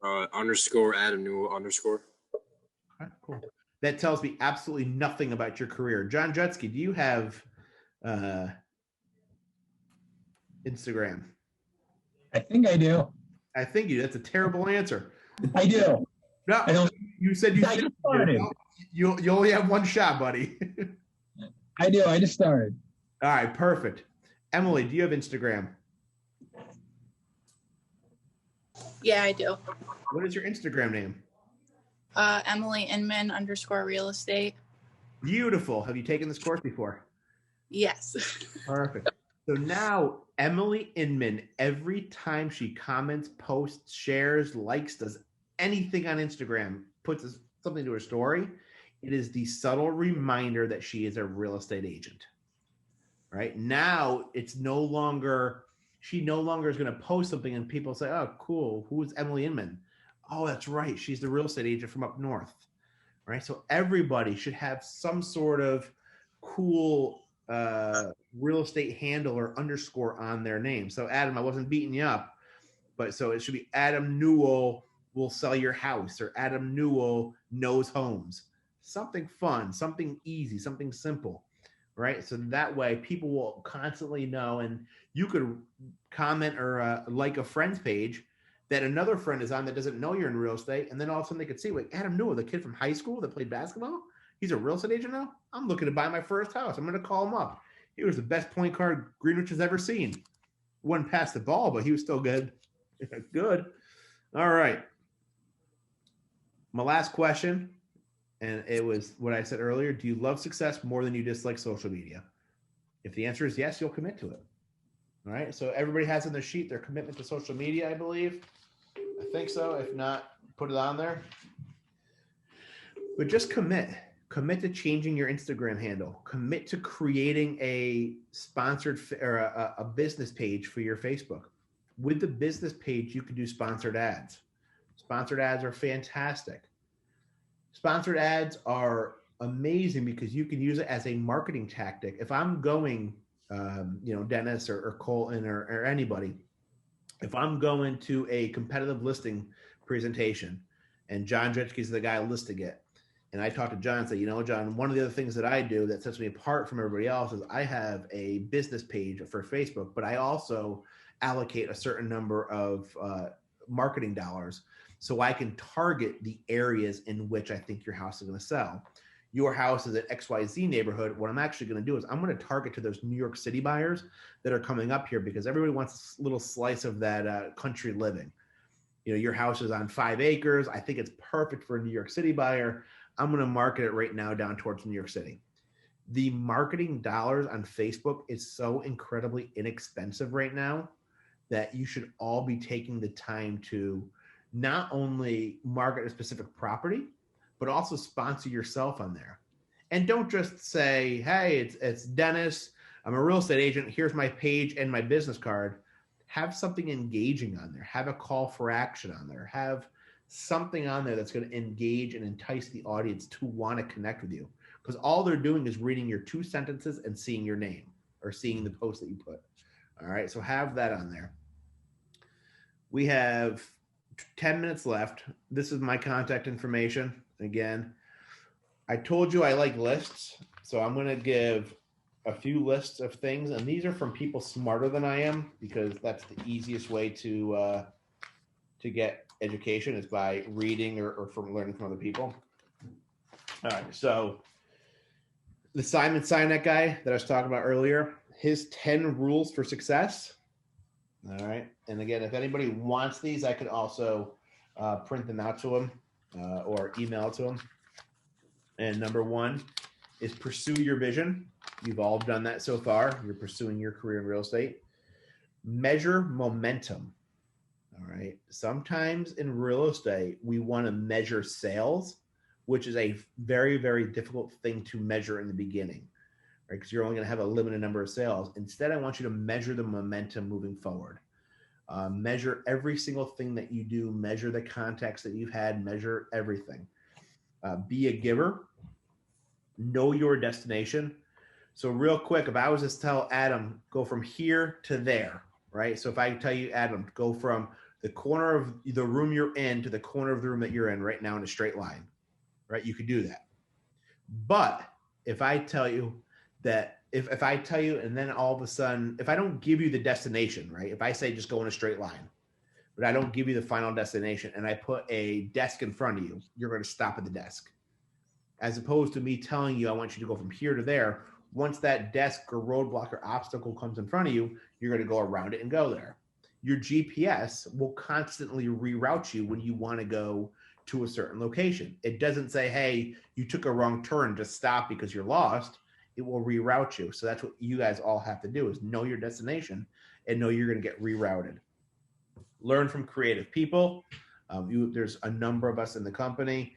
_ Adam Newell _. Okay, cool. That tells me absolutely nothing about your career. John Jutsky, do you have Instagram? I think I do. I think you. That's a terrible answer. I do. No, I don't. you said you I should. just started. You only have one shot, buddy. I do. I just started. All right, perfect. Emily, do you have Instagram? Yeah, I do. What is your Instagram name? Emily Inman _ real estate. Beautiful. Have you taken this course before? Yes. Perfect. So now Emily Inman, every time she comments, posts, shares, likes, does anything on Instagram, puts something to her story, it is the subtle reminder that she is a real estate agent. Right? Now it's she no longer is going to post something and people say, oh, cool. Who's Emily Inman? Oh, that's right. She's the real estate agent from up north. Right? So everybody should have some sort of cool real estate handle or underscore on their name. So Adam, I wasn't beating you up, but so it should be Adam Newell will sell your house, or Adam Newell knows homes. Something fun, something easy, something simple, right? So that way people will constantly know, and you could comment or like a friend's page that another friend is on that doesn't know you're in real estate, and then all of a sudden they could see, like, Adam Newell, the kid from high school that played basketball, he's a real estate agent now? I'm looking to buy my first house. I'm going to call him up. He was the best point guard Greenwich has ever seen. Wouldn't pass the ball, but he was still good. Good. All right. My last question, and it was what I said earlier. Do you love success more than you dislike social media? If the answer is yes, you'll commit to it. All right. So everybody has on their sheet their commitment to social media, I believe. I think so. If not, put it on there. But just commit. Commit to changing your Instagram handle. Commit to creating a sponsored or a business page for your Facebook. With the business page, you can do sponsored ads. Sponsored ads are fantastic. Sponsored ads are amazing because you can use it as a marketing tactic. If I'm going, Dennis or Colton or anybody, if I'm going to a competitive listing presentation and John Dritchke is the guy listing it, and I talk to John and say, John, one of the other things that I do that sets me apart from everybody else is I have a business page for Facebook, but I also allocate a certain number of marketing dollars so I can target the areas in which I think your house is going to sell. Your house is at XYZ neighborhood. What I'm actually going to do is I'm going to target to those New York City buyers that are coming up here because everybody wants a little slice of that country living. Your house is on 5 acres. I think it's perfect for a New York City buyer. I'm going to market it right now down towards New York City. The marketing dollars on Facebook is so incredibly inexpensive right now that you should all be taking the time to not only market a specific property, but also sponsor yourself on there. And don't just say, hey, it's Dennis. I'm a real estate agent. Here's my page and my business card. Have something engaging on there. Have a call for action on there. Have something on there that's going to engage and entice the audience to want to connect with you. Because all they're doing is reading your 2 sentences and seeing your name or seeing the post that you put. All right, so have that on there. We have 10 minutes left. This is my contact information. Again, I told you I like lists, so I'm going to give a few lists of things, and these are from people smarter than I am because that's the easiest way to get education is by reading or from learning from other people. All right, so the Simon Sinek guy that I was talking about earlier, his 10 rules for success. All right, and again, if anybody wants these, I could also print them out to them or email it to them. And number 1 is pursue your vision. You've all done that so far. You're pursuing your career in real estate. Measure momentum. All right. Sometimes in real estate, we want to measure sales, which is a very, very difficult thing to measure in the beginning, right? Because you're only going to have a limited number of sales. Instead, I want you to measure the momentum moving forward. Measure every single thing that you do, measure the contacts that you've had, measure everything. Be a giver, know your destination. So real quick, if I was to tell Adam, go from here to there, right? So if I tell you, Adam, go from the corner of the room you're in to the corner of the room that you're in right now in a straight line, right? You could do that. But if I tell you that, if I tell you, and then all of a sudden, if I don't give you the destination, right? If I say just go in a straight line, but I don't give you the final destination and I put a desk in front of you, you're going to stop at the desk. As opposed to me telling you, I want you to go from here to there. Once that desk or roadblock or obstacle comes in front of you, you're going to go around it and go there. Your GPS will constantly reroute you when you want to go to a certain location. It doesn't say, hey, you took a wrong turn, just stop because you're lost. It will reroute you. So that's what you guys all have to do, is know your destination and know you're going to get rerouted. Learn from creative people. There's a number of us in the company.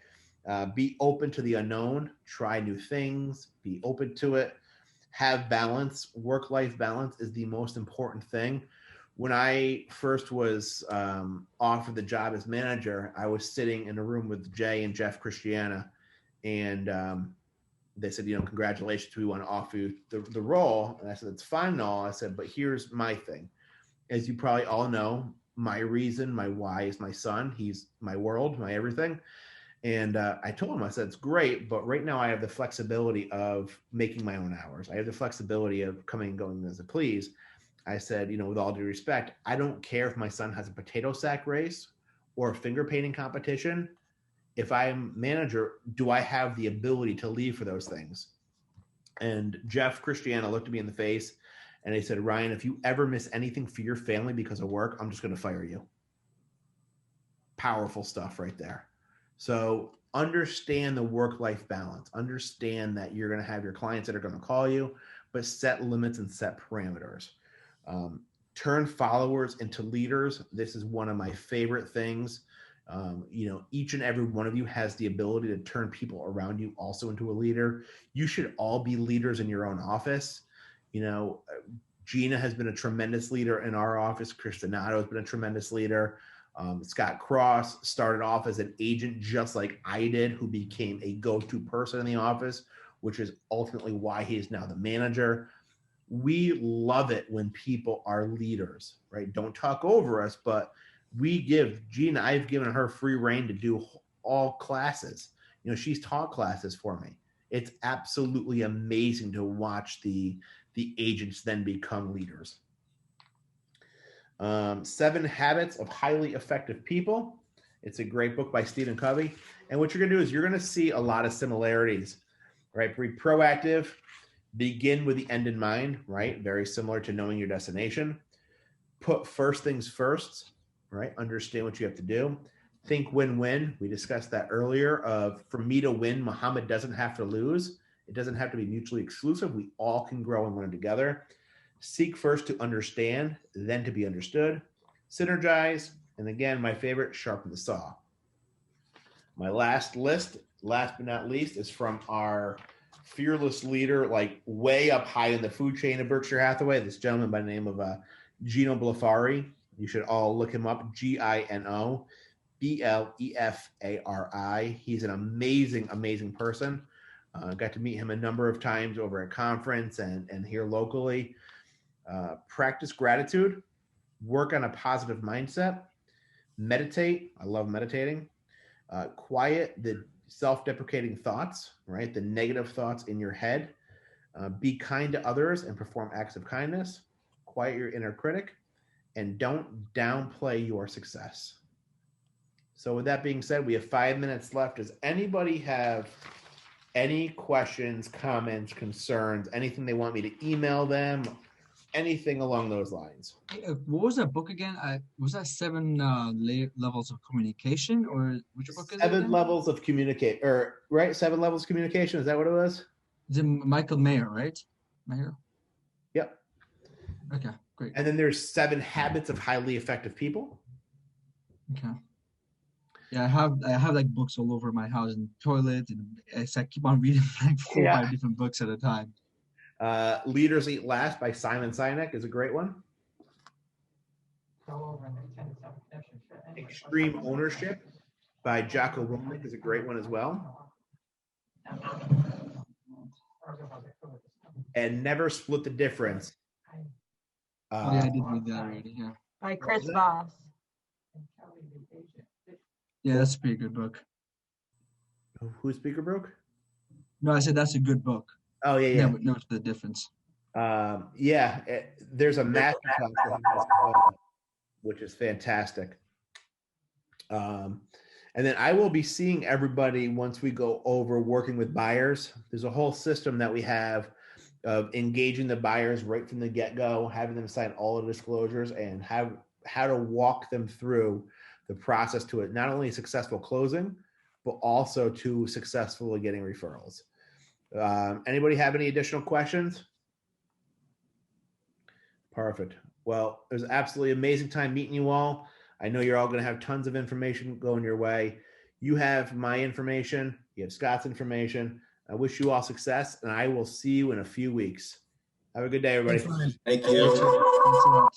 Be open to the unknown. Try new things. Be open to it. Have balance. Work-life balance is the most important thing. When I first was offered the job as manager, I was sitting in a room with Jay and Jeff Christiana, and they said, congratulations, we want to offer you the role. And I said, it's fine and all. I said, but here's my thing. As you probably all know, my reason, my why is my son. He's my world, my everything. And I told him, I said, it's great, but right now I have the flexibility of making my own hours. I have the flexibility of coming and going as I please. I said, with all due respect, I don't care if my son has a potato sack race or a finger painting competition. If I'm manager, do I have the ability to leave for those things? And Jeff Christiana looked at me in the face and he said, Ryan, if you ever miss anything for your family because of work, I'm just going to fire you. Powerful stuff right there. So understand the work-life balance. Understand that you're going to have your clients that are going to call you, but set limits and set parameters. Turn followers into leaders. This is one of my favorite things. Each and every one of you has the ability to turn people around you also into a leader. You should all be leaders in your own office. Gina has been a tremendous leader in our office. Chris Donato has been a tremendous leader. Scott Cross started off as an agent just like I did, who became a go-to person in the office, which is ultimately why he is now the manager. We love it when people are leaders, right? Don't talk over us, but Gina, I've given her free reign to do all classes. She's taught classes for me. It's absolutely amazing to watch the agents then become leaders. 7 Habits of Highly Effective People. It's a great book by Stephen Covey. And what you're going to do is you're going to see a lot of similarities, right? Be proactive. Begin with the end in mind, right? Very similar to knowing your destination. Put first things first, right? Understand what you have to do. Think win-win. We discussed that earlier for me to win, Muhammad doesn't have to lose. It doesn't have to be mutually exclusive. We all can grow and learn together. Seek first to understand, then to be understood. Synergize. And again, my favorite, sharpen the saw. My last list, last but not least, is from our fearless leader, like way up high in the food chain of Berkshire Hathaway, this gentleman by the name of Gino Blefari. You should all look him up, Gino Blefari. He's an amazing, amazing person. Got to meet him a number of times over at conference and here locally. Practice gratitude, work on a positive mindset, meditate. I love meditating. Quiet the self-deprecating thoughts, right? The negative thoughts in your head. Be kind to others and perform acts of kindness. Quiet your inner critic and don't downplay your success. So with that being said, we have 5 minutes left. Does anybody have any questions, comments, concerns, anything they want me to email them, anything along those lines? What was that book again? Was that 7 levels of communication, or which book is it? 7 levels of communicate, or right? 7 levels of communication. Is that what it was? Is it Michael Mayer, right? Mayer. Yep. Okay, great. And then there's 7 Habits of Highly Effective People. Okay. Yeah, I have like books all over my house and toilet, and I keep on reading like 4 or 5 different books at a time. Leaders Eat Last by Simon Sinek is a great one. Extreme Ownership by Jocko Willink is a great one as well. And Never Split the Difference. Yeah, I did read that already. Yeah. By Chris Voss. Yeah, that's a pretty good book. Who's Speaker Broke? No, I said that's a good book. Oh yeah. Never the difference. There's a master class that he has, which is fantastic. And then I will be seeing everybody once we go over working with buyers. There's a whole system that we have of engaging the buyers right from the get-go, having them sign all the disclosures, and how to walk them through the process to it, not only a successful closing, but also to successfully getting referrals. Anybody have any additional questions? Perfect. Well, it was an absolutely amazing time meeting you all. I know you're all going to have tons of information going your way. You have my information. You have Scott's information. I wish you all success, and I will see you in a few weeks. Have a good day, everybody. Thank you. Thanks a lot.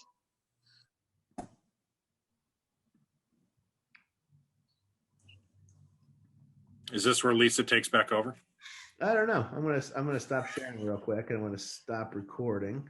Is this where Lisa takes back over? I don't know. I'm gonna stop sharing real quick, and I'm gonna stop recording.